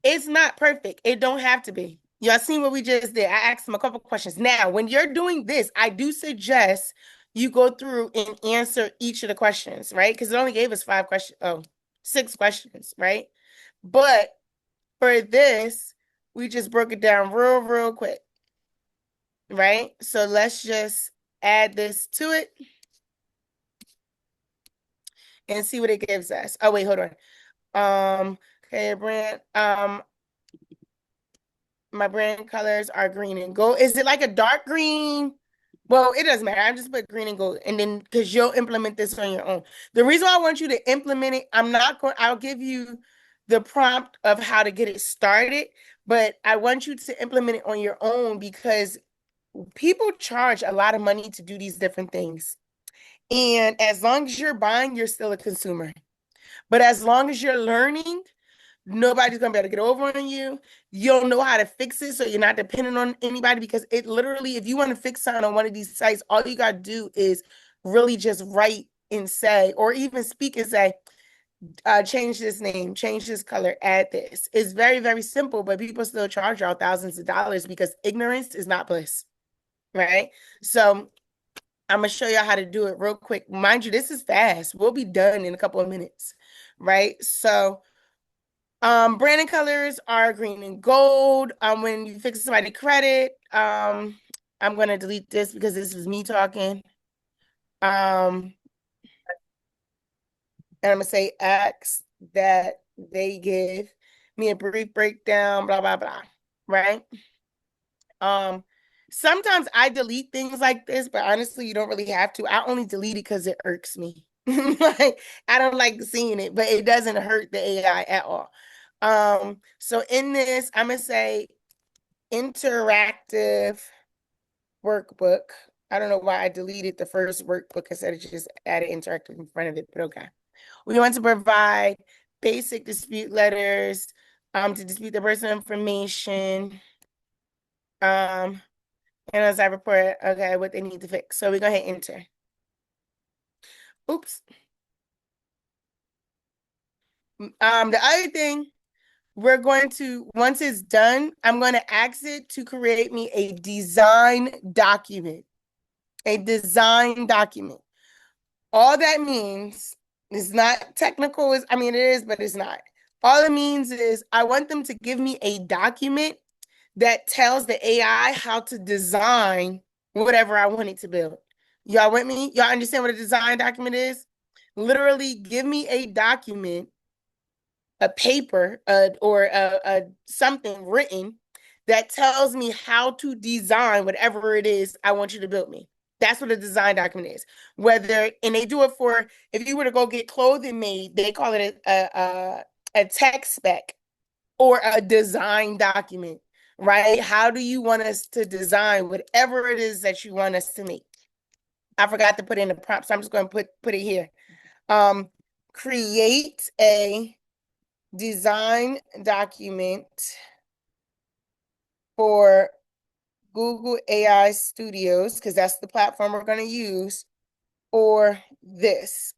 it's not perfect. It don't have to be. Y'all seen what we just did. I asked them a couple questions. Now, when you're doing this, I do suggest you go through and answer each of the questions, right? Because it only gave us 5 questions. Oh, 6 questions, right? But for this, we just broke it down real quick, right? So let's just add this to it and see what it gives us. Oh, wait, hold on. Okay, brand. My brand colors are green and gold. Is it like a dark green? Well, it doesn't matter. I just put green and gold, and then because you'll implement this on your own. The reason why I want you to implement it, I'll give you the prompt of how to get it started, but I want you to implement it on your own because people charge a lot of money to do these different things. And as long as you're buying, you're still a consumer. But as long as you're learning, nobody's gonna be able to get over on you. You don't know how to fix it, so you're not dependent on anybody because it literally, if you want to fix something on one of these sites, all you gotta do is really just write and say, or even speak and say, change this name, change this color, add this. It's very simple, but people still charge y'all thousands of dollars because ignorance is not bliss, right? So I'm gonna show y'all how to do it real quick. Mind you, this is fast. We'll be done in a couple of minutes, right? So branding colors are green and gold. When you fix somebody credit, I'm gonna delete this because this is me talking. And I'm gonna say ask that they give me a brief breakdown, blah blah blah. Right? Sometimes I delete things like this, but honestly, you don't really have to. I only delete it because it irks me. Like I don't like seeing it, but it doesn't hurt the AI at all. So in this, I'm gonna say interactive workbook. I don't know why I deleted the first workbook instead of just added interactive in front of it, but okay. We want to provide basic dispute letters to dispute the personal information. And as I report, okay, what they need to fix. So we're gonna hit enter. Oops. The other thing we're going to, once it's done, I'm going to ask it to create me a design document. A design document. All that means is not technical, I mean, it is, but it's not. All it means is I want them to give me a document that tells the AI how to design whatever I want it to build. Y'all with me? Y'all understand what a design document is? Literally, give me a document, a paper, or something written that tells me how to design whatever it is I want you to build me. That's what a design document is. Whether, and they do it for, if you were to go get clothing made, they call it a tech spec or a design document, right? How do you want us to design whatever it is that you want us to make? I forgot to put in the prompt, so I'm just going to put it here. Create a design document for Google AI Studios, because that's the platform we're going to use, or this.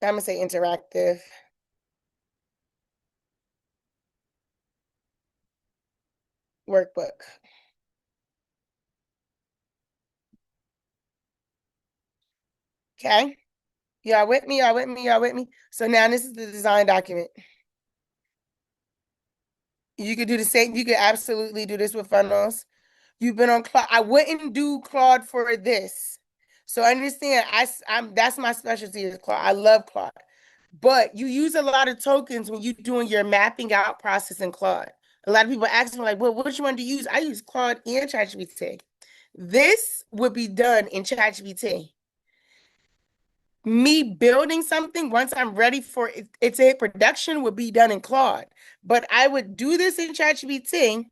I'm going to say interactive workbook. Okay. Y'all with me? Y'all with me? Y'all with me? So now this is the design document. You could do the same. You could absolutely do this with funnels. You've been on Claude. I wouldn't do Claude for this. So understand, I'm that's my specialty is Claude. I love Claude. But you use a lot of tokens when you're doing your mapping out process in Claude. A lot of people ask me, like, well, which one do you use? I use Claude and ChatGPT. This would be done in ChatGPT. Me building something once I'm ready for it to hit production would be done in Claude. But I would do this in ChatGPT,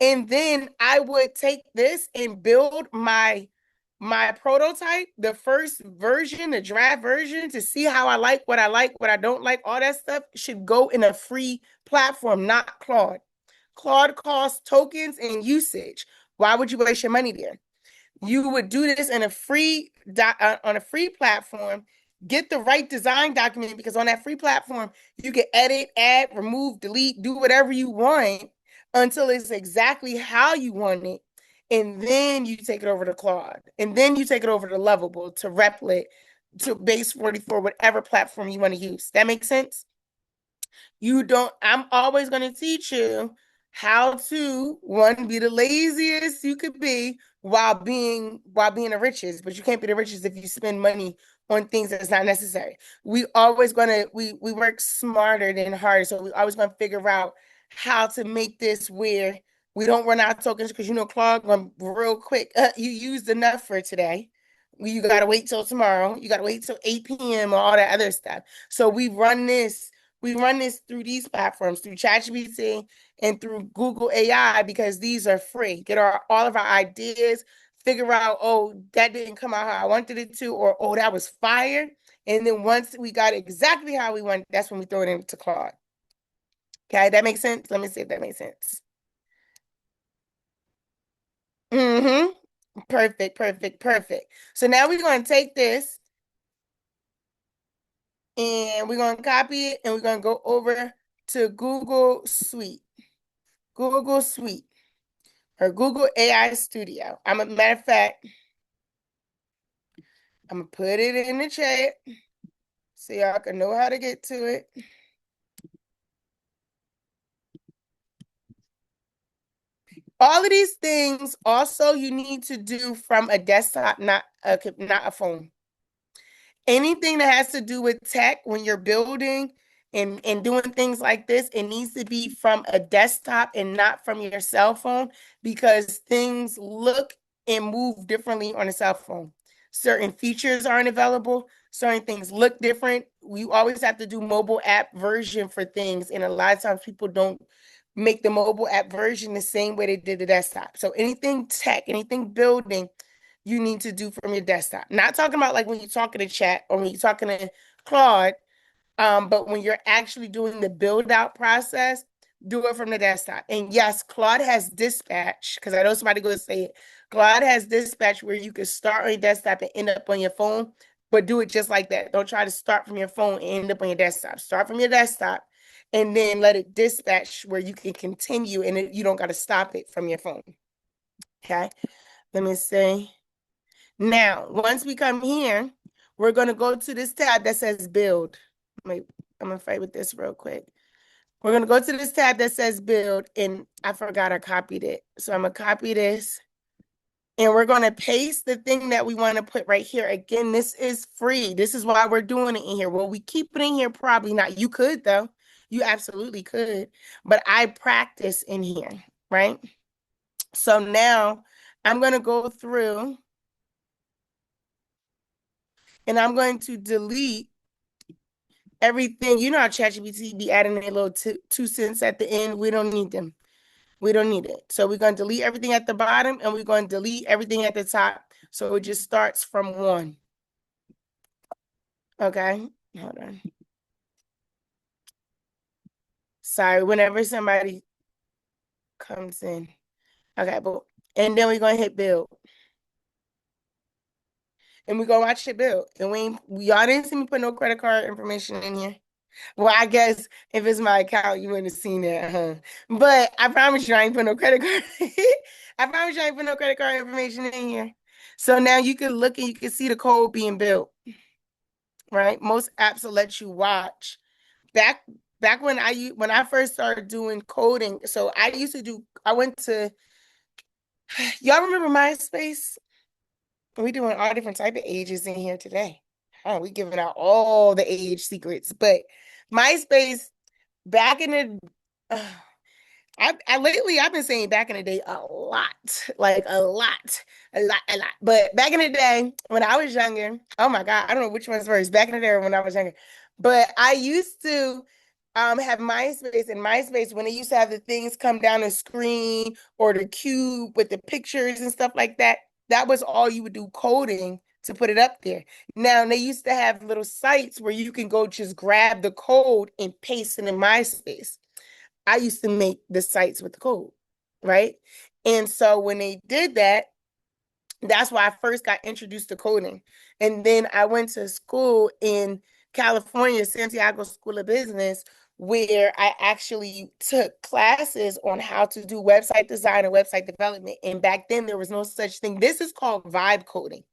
and then I would take this and build my prototype, the first version, the draft version, to see how I like, what I don't like, all that stuff should go in a free platform, not Claude. Claude costs tokens and usage. Why would you waste your money there? You would do this in a free on a free platform, Get the right design document, because on that free platform, you can edit, add, remove, delete, do whatever you want until it's exactly how you want it. And then you take it over to Claude. And then you take it over to Lovable, to Replit, to Base 44, whatever platform you want to use. That makes sense? I'm always going to teach you how to, one, be the laziest you could be while being the richest, but you can't be the richest if you spend money on things that's not necessary. We work smarter than harder. So we always gonna figure out how to make this where we don't run out of tokens, because Claude going real quick. You used enough for today. You gotta wait till tomorrow. You gotta wait till 8 p.m. or all that other stuff. So we run this through these platforms, through ChatGPT and through Google AI, because these are free. Get all of our ideas, figure out, oh, that didn't come out how I wanted it to, or oh, that was fire. And then once we got exactly how we want, that's when we throw it into Claude. Okay, that makes sense? Let me see if that makes sense. Mm-hmm. Perfect, perfect, perfect. So now we're going to take this and we're going to copy it and we're going to go over to Google Suite. Google Suite or Google AI Studio. Matter of fact, I'm gonna put it in the chat so y'all can know how to get to it. All of these things also you need to do from a desktop, not a phone. Anything that has to do with tech when you're building and doing things like this, it needs to be from a desktop and not from your cell phone, because things look and move differently on a cell phone. Certain features aren't available. Certain things look different. We always have to do mobile app version for things. And a lot of times people don't make the mobile app version the same way they did the desktop. So anything tech, anything building, you need to do from your desktop. Not talking about like when you're talking to chat or when you're talking to Claude, but when you're actually doing the build out process, do it from the desktop. And yes, Claude has dispatch, because I know somebody going to say it. Claude has dispatch where you can start on your desktop and end up on your phone, but do it just like that. Don't try to start from your phone and end up on your desktop. Start from your desktop and then let it dispatch where you can continue and you don't got to stop it from your phone. Okay, let me see. Now, once we come here, we're going to go to this tab that says build. I'm going to fight with this real quick. We're going to go to this tab that says build, and I forgot I copied it. So I'm going to copy this, and we're going to paste the thing that we want to put right here. Again, this is free. This is why we're doing it in here. Will we keep it in here? Probably not. You could, though. You absolutely could. But I practice in here, right? So now I'm going to go through and I'm going to delete everything. You know how ChatGPT be adding a little 2 cents at the end. We don't need them. We don't need it. So we're going to delete everything at the bottom and we're going to delete everything at the top. So it just starts from 1. Okay, hold on. Sorry, whenever somebody comes in. Okay, but and then we're going to hit build. And we're going to watch it build. And y'all didn't see me put no credit card information in here. Well, I guess if it's my account, you wouldn't have seen that, huh? But I promise you, I ain't put no credit card. I promise you, I ain't put no credit card information in here. So now you can look and you can see the code being built, right? Most apps will let you watch. Back when I first started doing coding, so I went to, y'all remember MySpace? We doing all different type of ages in here today. Oh, we giving out all the age secrets, but MySpace back in the lately I've been saying back in the day a lot, like a lot. But back in the day when I was younger, oh my God, I don't know which one's first. Back in the day or when I was younger, but I used to have MySpace, and MySpace when they used to have the things come down the screen or the cube with the pictures and stuff like that. That was all you would do coding to put it up there. Now they used to have little sites where you can go just grab the code and paste it in MySpace. I used to make the sites with the code, right? And so when they did that, That's why I first got introduced to coding. And then I went to school in California, Santiago School of Business, where I actually took classes on how to do website design and website development. And back then, there was no such thing. This is called vibe coding.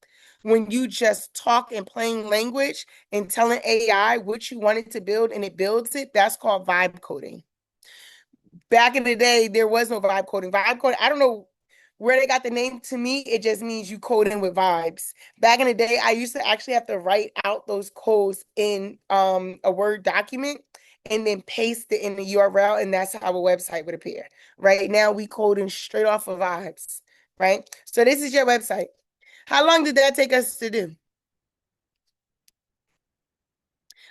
When you just talk in plain language and telling AI what you wanted to build and it builds it, that's called vibe coding. Back in the day, there was no vibe coding. Vibe coding, I don't know where they got the name. To me, it just means you code in with vibes. Back in the day, I used to actually have to write out those codes in a Word document and then paste it in the URL, and that's how a website would appear. Right now, we coding straight off of vibes, right? So this is your website. How long did that take us to do?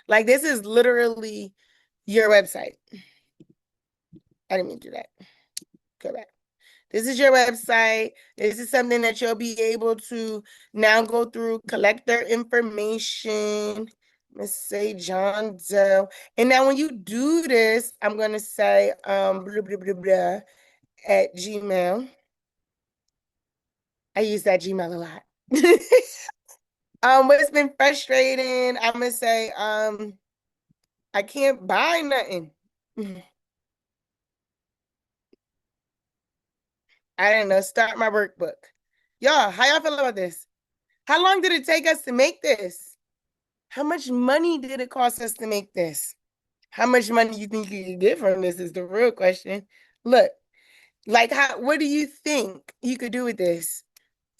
Like, this is literally your website. I didn't mean to do that. Go back. This is your website. This is something that you'll be able to now go through, collect their information. Let's say John Doe. And now when you do this, I'm gonna say blah, blah, blah, blah, at Gmail. I use that Gmail a lot. What's been frustrating, I'm gonna say I can't buy nothing. I don't know, start my workbook. Y'all, how y'all feel about this? How long did it take us to make this? How much money did it cost us to make this? How much money you think you can get from this is the real question. Look, like what do you think you could do with this?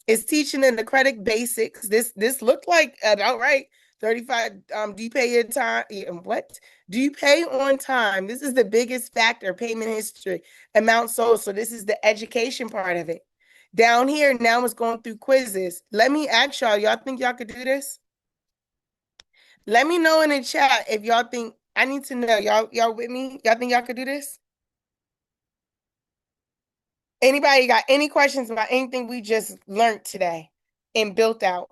It's teaching them the credit basics. This looked like outright 35. Do you pay your time? Yeah, what? Do you pay on time? This is the biggest factor, payment history, amount sold. So this is the education part of it. Down here, now it's going through quizzes. Let me ask y'all think y'all could do this? Let me know in the chat if y'all think, I need to know. Y'all with me? Y'all think y'all could do this? Anybody got any questions about anything we just learned today and built out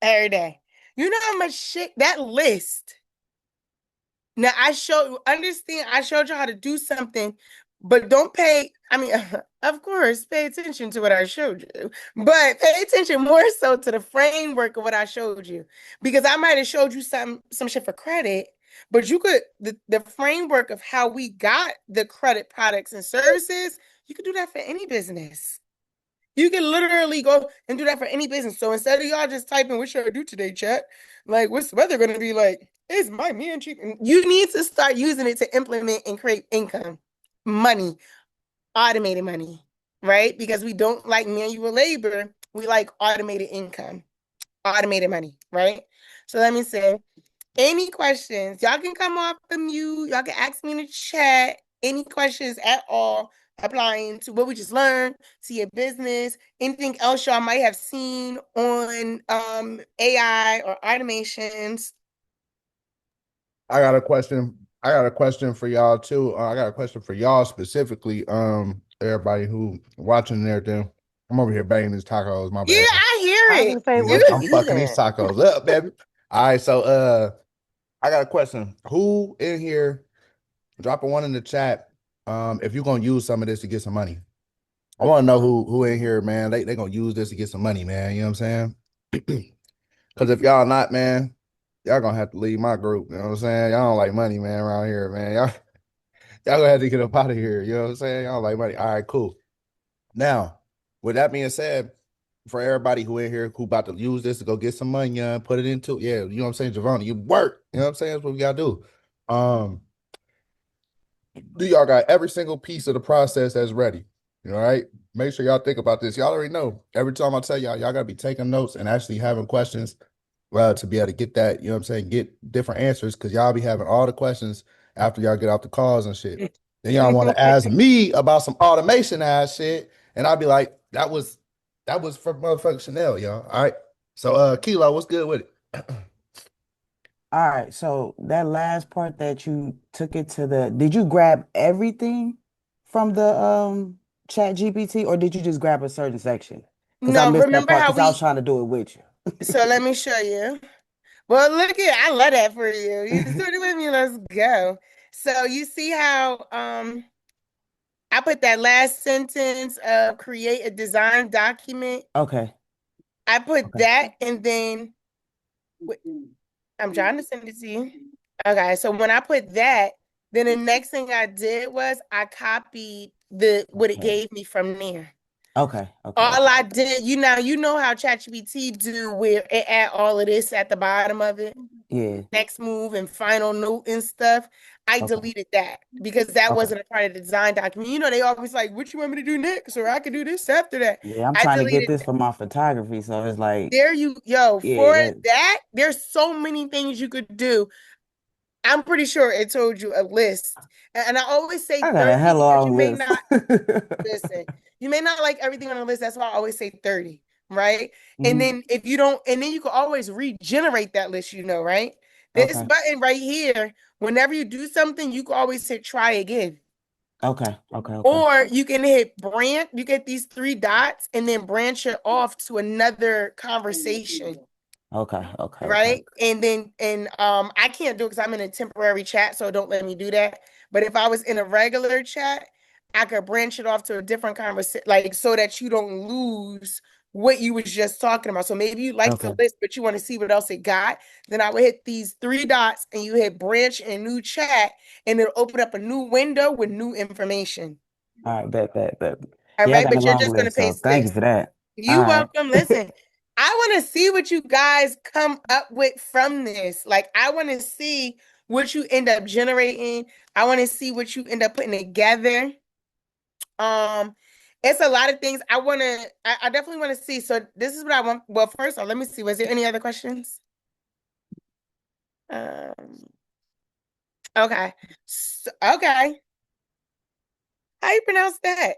every day? You know how much shit that list. Now I showed you how to do something, but don't pay. I mean, of course, pay attention to what I showed you, but pay attention more so to the framework of what I showed you. Because I might have showed you some shit for credit, but you could the framework of how we got the credit products and services, you could do that for any business. You can literally go and do that for any business. So instead of y'all just typing, what should I do today, chat? Like, what's the weather going to be like? It's my me and cheap. You need to start using it to implement and create income, money, automated money, right? Because we don't like manual labor. We like automated income, automated money, right? So let me say, any questions? Y'all can come off the mute. Y'all can ask me in the chat. Any questions at all applying to what we just learned, to your business, anything else y'all might have seen on AI or automations. I got a question. I got a question for y'all too. I got a question for y'all specifically. Everybody who watching and everything. I'm over here banging these tacos. My Yeah, bad. I hear I was it. gonna say, Yeah, what you I'm fucking these eating? tacos up, baby. All right, so I got a question. Who in here, drop a one in the chat, if you're gonna use some of this to get some money. I want to know who in here, man. They gonna use this to get some money, man. You know what I'm saying? Because if y'all not, man, y'all gonna have to leave my group. You know what I'm saying? Y'all don't like money, man, around here, man. Y'all gonna have to get up out of here. You know what I'm saying? Y'all don't like money. All right, cool. Now, with that being said, for everybody who in here who about to use this to go get some money, put it into, yeah, you know what I'm saying, Javon, you work. You know what I'm saying? That's what we gotta do. Do y'all got every single piece of the process that's ready? All right. Make sure y'all think about this. Y'all already know. Every time I tell y'all gotta be taking notes and actually having questions, well, to be able to get that, you know what I'm saying, get different answers, because y'all be having all the questions after y'all get off the calls and shit. Then y'all want to ask me about some automation ass shit, and I'll be like, that was for motherfucking Chenell, y'all. All right. So Kilo, what's good with it? All right, so that last part that you took it to did you grab everything from the chat GPT or did you just grab a certain section? Because I No, missed that remember part how because I was we, trying to do it with so let me show you. Well, look at, I love that for you. You you. started with me. Let's go. So you see how I put that last sentence of create a design document. Okay. I put Okay. that and then I'm trying to send it to you. Okay, so when I put that, then the next thing I did was I copied the what it Okay. gave me from there. Okay. Okay. All Okay. I did, you know how ChatGPT do where it add all of this at the bottom of it, Yeah. next move and final note and stuff. I Okay. deleted that because that Okay. wasn't a part of the design document. You know, they always like, what you want me to do next? Or I could do this after that. Yeah, I'm I trying to get deleted this for my photography, so it's like, there you yo yeah, for that that. There's so many things you could do. I'm pretty sure it told you a list. And I always say I got a 30 hell because of you a may list. not listen. You may not like everything on the list. That's why I always say 30, right? And Hmm. then if you don't, and then you can always regenerate that list, right? This Okay. button right here, whenever you do something, you can always hit try again. Okay. Okay. Okay. Or you can hit branch, you get these three dots and then branch it off to another conversation. Okay. Okay. Okay. Right. And then I can't do it because I'm in a temporary chat, so don't let me do that. But if I was in a regular chat, I could branch it off to a different conversation, like so that you don't lose what you was just talking about. So maybe you like the Okay. list, but you want to see what else it got. Then I would hit these three dots and you hit branch and new chat, and it'll open up a new window with new information. All right. Bet. All Yeah, I right, got a but you're long just gonna list, so paste thank you this. for that. All You right. welcome. Listen, I want to see what you guys come up with from this. Like, I want to see what you end up generating. I want to see what you end up putting together. Um, it's a lot of things I definitely want to see. So this is what I want. Well, first of all, let me see. Was there any other questions? Um, okay. Okay. How you pronounce that?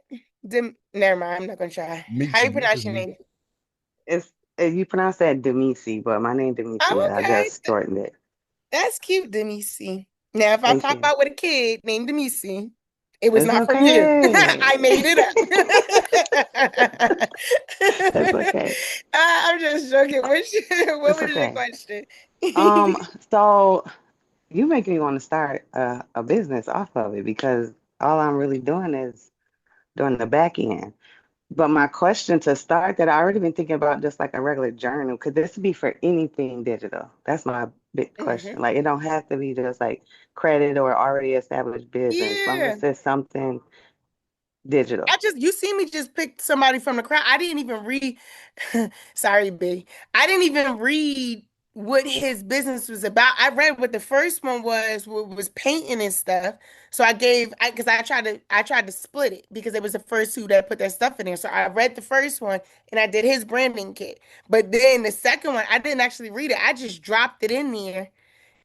Never mind. I'm not gonna try. How you Michi, it's pronounce your me. name? It's you pronounce that Demisi, but my name Demisi. Oh, I okay. just shortened it. That's cute, Demisi. Now, if I Thank pop you. out with a kid named Demisi, it was It's not from you. okay. I made it up. That's okay. I'm just joking. What It's was your okay. question? Um, so you make me want to start a business off of it because all I'm really doing is doing the back end. But my question to start that I already been thinking about just like a regular journal, could this be for anything digital? That's my big question. Mhm. Like it don't have to be just like credit or already established business, as long Yeah. as it's something digital. You see me just pick somebody from the crowd. I didn't even read, sorry, B. I didn't even read what his business was about. I read what the first one was painting and stuff. So because I tried to split it because it was the first two that put their stuff in there. So I read the first one and I did his branding kit. But then the second one, I didn't actually read it. I just dropped it in there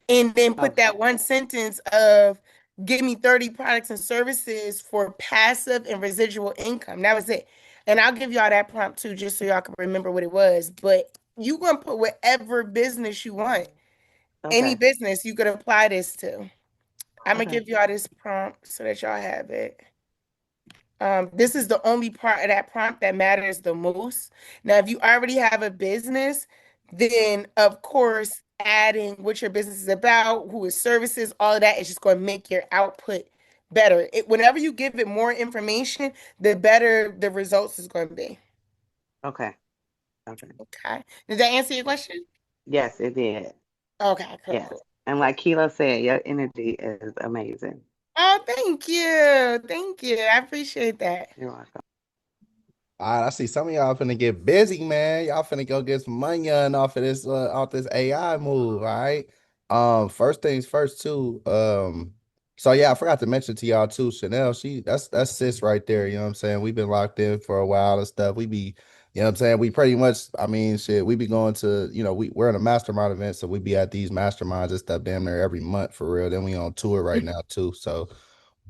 and then put Okay. that one sentence of give me 30 products and services for passive and residual income. That was it. And I'll give y'all that prompt too, just so y'all can remember what it was. But you gonna put whatever business you want. Any Okay. business you could apply this to. I'm gonna Okay. give y'all this prompt so that y'all have it. This is the only part of that prompt that matters the most. Now, if you already have a business, then of course, adding what your business is about, who is services, all of that is just going to make your output better. Whenever you give it more information, the better the results is going to be. Okay. Okay. Okay. Did that answer your question? Yes, it did. Okay, cool, Yes. cool. And like Kilo said, your energy is amazing. Oh, thank you. Thank you. I appreciate that. You're welcome. All right, I see some of y'all finna get busy, man. Y'all finna go get some money off this AI move. All right. First things first, too. So yeah, I forgot to mention to y'all too, Chanel. That's sis right there. You know what I'm saying? We've been locked in for a while and stuff. You know what I'm saying? We pretty much, I mean, shit, we be going to, we're in a mastermind event, so we be at these masterminds and stuff damn near every month for real. Then we on tour right now too. So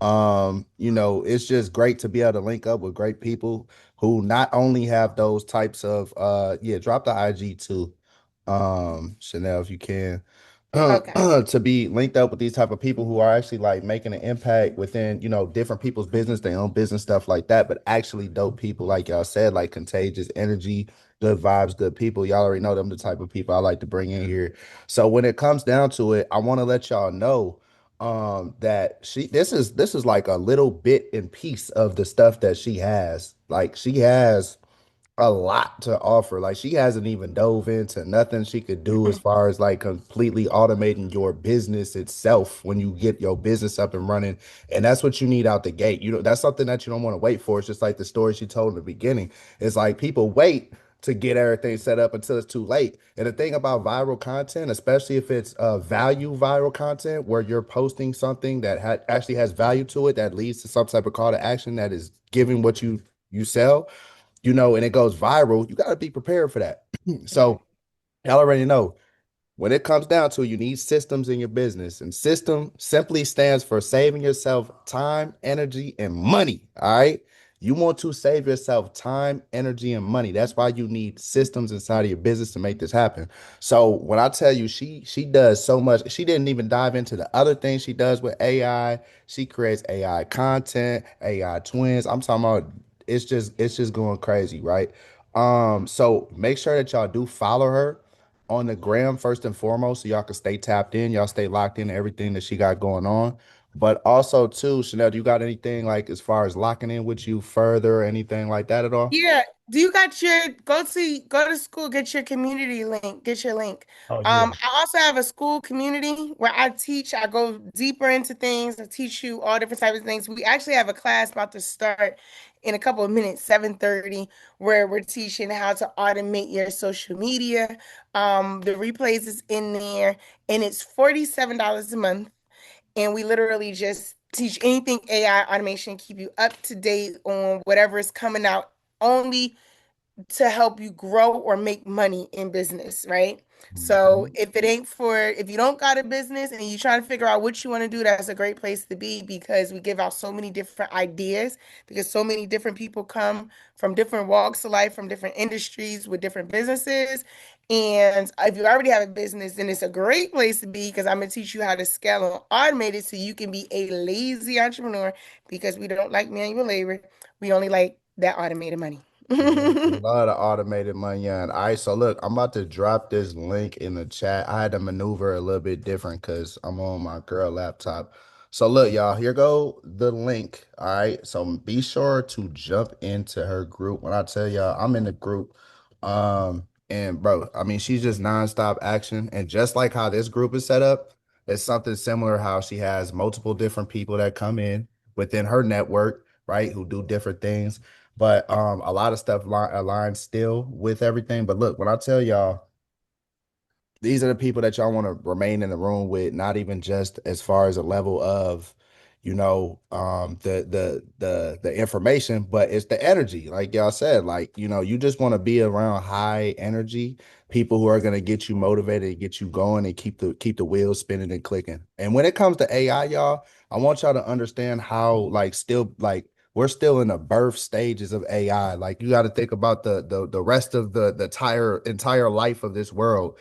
it's just great to be able to link up with great people who not only have those types of drop the IG too, Chanel, if you can. Okay. To be linked up with these type of people who are actually like making an impact within, different people's business, their own business, stuff like that, but actually dope people, like y'all said, like contagious energy, good vibes, good people. Y'all already know them, the type of people I like to bring in here. So when it comes down to it, I want to let y'all know. that this is like a little bit and piece of the stuff that she has. Like she has a lot to offer. Like she hasn't even dove into nothing she could do as far as like completely automating your business itself when you get your business up and running. And that's what you need out the gate. You know, that's something that you don't want to wait for. It's just like the story she told in the beginning. It's like people wait to get everything set up until it's too late. And the thing about viral content, especially if it's value viral content where you're posting something that actually has value to it that leads to some type of call to action that is giving what you sell, you know, and it goes viral, you got to be prepared for that. So y'all already know when it comes down to it, you need systems in your business, and system simply stands for saving yourself time, energy, and money. All right. You want to save yourself time, energy, and money. That's why you need systems inside of your business to make this happen. So when I tell you she does so much, she didn't even dive into the other things she does with AI. She creates AI content, AI twins. I'm talking about it's just going crazy, right? So make sure that y'all do follow her on the gram first and foremost, so y'all can stay tapped in, y'all stay locked in to everything that she got going on. But also too, Chanel, do you got anything like as far as locking in with you further, anything like that at all? Yeah. Do you got your go to school, get your community link, get your link. Oh yeah. I also have a school community where I teach, I go deeper into things, I teach you all different types of things. We actually have a class about to start in a couple of minutes, 7:30, where we're teaching how to automate your social media. The replays is in there, and it's $47 a month. And we literally just teach anything AI automation, keep you up to date on whatever is coming out only to help you grow or make money in business, right? So Mhm. if you don't got a business and you're trying to figure out what you want to do, that's a great place to be because we give out so many different ideas because so many different people come from different walks of life, from different industries with different businesses. And if you already have a business, then it's a great place to be because I'm going to teach you how to scale and automate it so you can be a lazy entrepreneur because we don't like manual labor. We only like that automated money. Yeah, we love the automated money. And all right, so look, I'm about to drop this link in the chat. I had to maneuver a little bit different because I'm on my girl laptop. So look, y'all, here go the link. All right. So be sure to jump into her group. When I tell y'all, I'm in the group. And bro, I mean, she's just nonstop action. And just like how this group is set up, it's something similar how she has multiple different people that come in within her network, right, who do different things, but a lot of stuff aligns still with everything. But look, when I tell y'all, these are the people that y'all want to remain in the room with, not even just as far as a level of, the information, but it's the energy. Like y'all said, like, you just want to be around high energy people who are going to get you motivated and get you going and keep the wheels spinning and clicking. And when it comes to AI, y'all, I want y'all to understand how like still like we're still in the birth stages of AI. Like you got to think about the rest of the entire life of this world.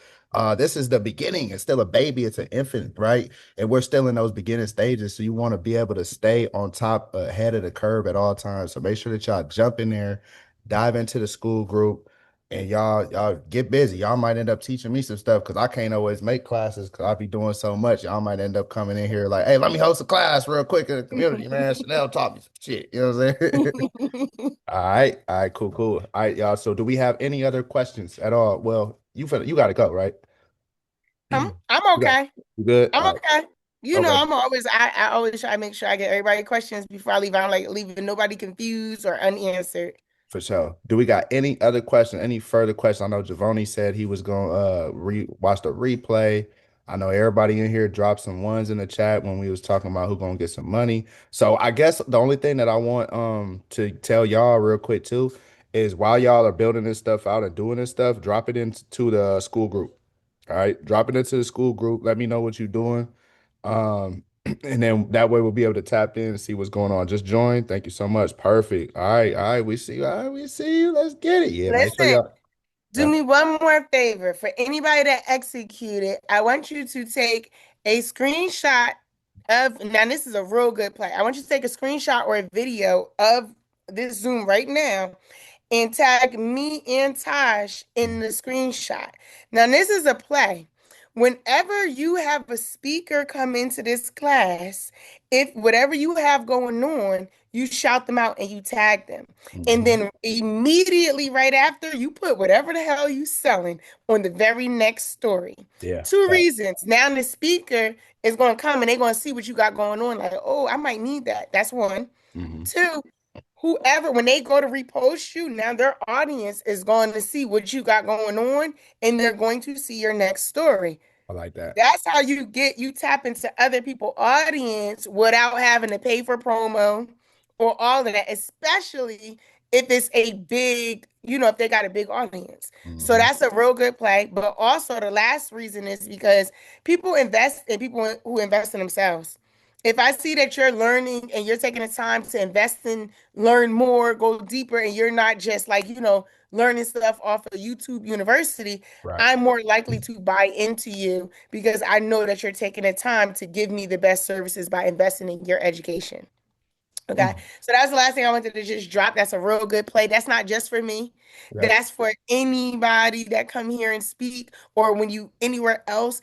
This is the beginning. It's still a baby. It's an infant, right? And we're still in those beginning stages. So you want to be able to stay on top ahead of the curve at all times. So make sure that y'all jump in there, dive into the school group, and y'all get busy. Y'all might end up teaching me some stuff because I can't always make classes because I be doing so much. Y'all might end up coming in here like, hey, let me host a class real quick in the community, man. Chanel taught me some shit. You know what I'm saying? All right, cool, cool. All right, y'all. So do we have any other questions at all? Well, you got to go, right? I'm You got okay. you good? I'm All right. okay. You know, Okay. I always try to make sure I get everybody questions before I leave. I don't like leaving nobody confused or unanswered. For sure. Do we got any other question, any further questions? I know Javoni said he was gonna watch the replay. I know everybody in here dropped some ones in the chat when we was talking about who gonna get some money. So I guess the only thing that I want to tell y'all real quick too is while y'all are building this stuff out and doing this stuff, drop it into the school group. All right. Drop it into the school group. Let me know what you're doing. Um, and then that way we'll be able to tap in and see what's going on. Just join. Thank you so much. Perfect. All right, we see you. All right, we see you. Let's get it. Yeah, make sure Listen, y'all. do Yeah, me one more favor. For anybody that executed, I want you to take a screenshot of, now this is a real good play. I want you to take a screenshot or a video of this Zoom right now and tag me and Tosh in the screenshot. Now, this is a play. whenever you have a speaker come into this class, if whatever you have going on, you shout them out and you tag them. And Mhm. then immediately right after, you put whatever the hell you selling on the very next story. Yeah. Two reasons. Now the speaker is going to come and they're going to see what you got going on. Like, oh, I might need that. That's one. Mm-hmm. Two, whoever, when they go to repost you, now their audience is going to see what you got going on and they're going to see your next story. I like that. That's how you tap into other people's audience without having to pay for promo or all of that, especially if it's a big, if they got a big audience. So Mm-hmm. that's a real good play. But also the last reason is because people invest in people who invest in themselves. If I see that you're learning and you're taking the time to invest in, learn more, go deeper, and you're not just like, learning stuff off of YouTube University, Right. I'm more likely to buy into you because I know that you're taking the time to give me the best services by investing in your education. Okay. Mm. So that's the last thing I wanted to just drop. That's a real good play. That's not just for me. Yep. That's for anybody that come here and speak or when you anywhere else,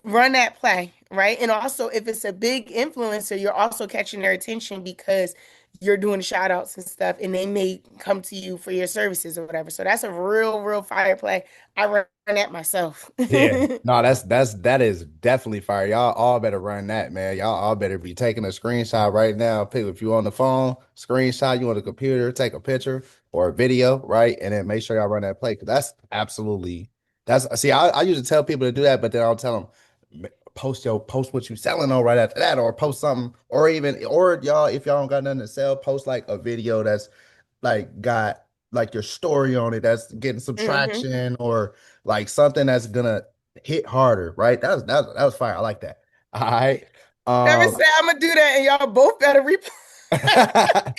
run that play, right? And also if it's a big influencer, you're also catching their attention because you're doing shout outs and stuff and they may come to you for your services or whatever. So that's a real fire play. I run that myself. Yeah. No, that is definitely fire. Y'all all better run that, man. Y'all all better be taking a screenshot right now. Pick if you on the phone, screenshot, you on the computer, take a picture or a video, right? And then make sure y'all run that play. Cause that's absolutely that's see, I usually tell people to do that, but then I'll tell them post what you selling on right after that, or post something, or y'all, if y'all don't got nothing to sell, post like a video that's like got like your story on it that's getting some Hmm. traction or like something that's gonna hit harder, right? That was fire. I like that. All right. Never Um say I'm gonna do that and y'all both better replay.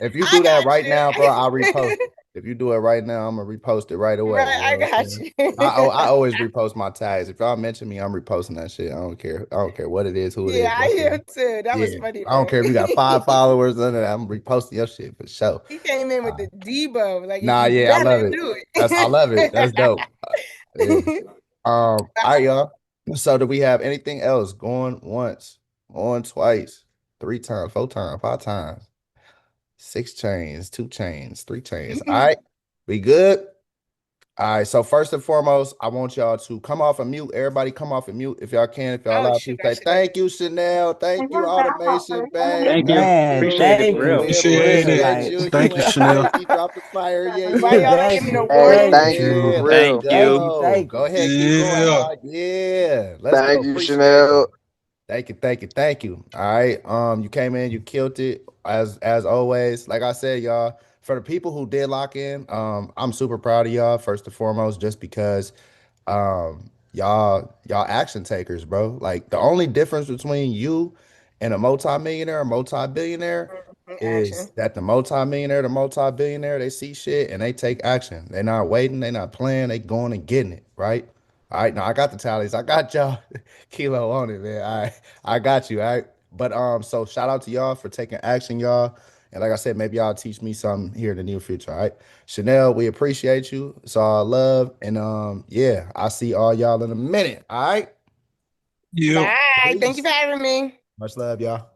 if you I do that got right now, bro, I'll repost you. it. If you do it right now, I'm gonna repost it right away. Right, You know I what I'm got saying? I you. always repost my tags. If y'all mention me, I'm reposting that shit. I don't care. I don't care what it is, who it is. Yeah, I hear too. That was Yeah. funny I don't though. care if you got 5 followers, none of that. I'm reposting your shit for sure. He came in with the Debo, like Nah, you yeah, I better love it. do I love it. That's it. dope. Yeah. All right, y'all. So do we have anything else going once, going twice, 3 times, 4 times, 5 times, 6 chains, 2 chains, 3 chains? All right, we good? All right, so first and foremost, I want y'all to come off of mute. Everybody come off of mute if y'all can. If y'all Oh allowed shoot, to I say should have. thank you, Chanel. Thank you, Automation Bay. Thank you. Thank Man, Appreciate it you. for thank you real. We for Appreciate real. it. appreciate Like, you. You Thank you, went Chanel. crazy. Drop the fire. Yeah, Why y'all don't yeah. give me no definitely. Hey, warning? Thank thank you you. for Yeah, let's real. Thank Thank you. you. go. Thank Go you. ahead, keep going, Yeah. dog. Yeah, let's go. Thank you, Appreciate Chanel. you. Thank you, thank you, thank you. All right. You came in, you killed it as always. Like I said, y'all, for the people who did lock in, I'm super proud of y'all, first and foremost, just because y'all action takers, bro. Like the only difference between you and a multimillionaire or multi-billionaire is Action. that the multi-billionaire, they see shit and they take action. They're not waiting, they're not playing, they going and getting it, right? All right, now I got the tallies. I got y'all kilo on it, man. I got you, all right. But so shout out to y'all for taking action, y'all. And like I said, maybe y'all teach me something here in the near future, all right? Chanel, we appreciate you. It's all love. And yeah, I'll see all y'all in a minute. All right. Yep. Bye. Thank you Peace. for having me. Much love, y'all.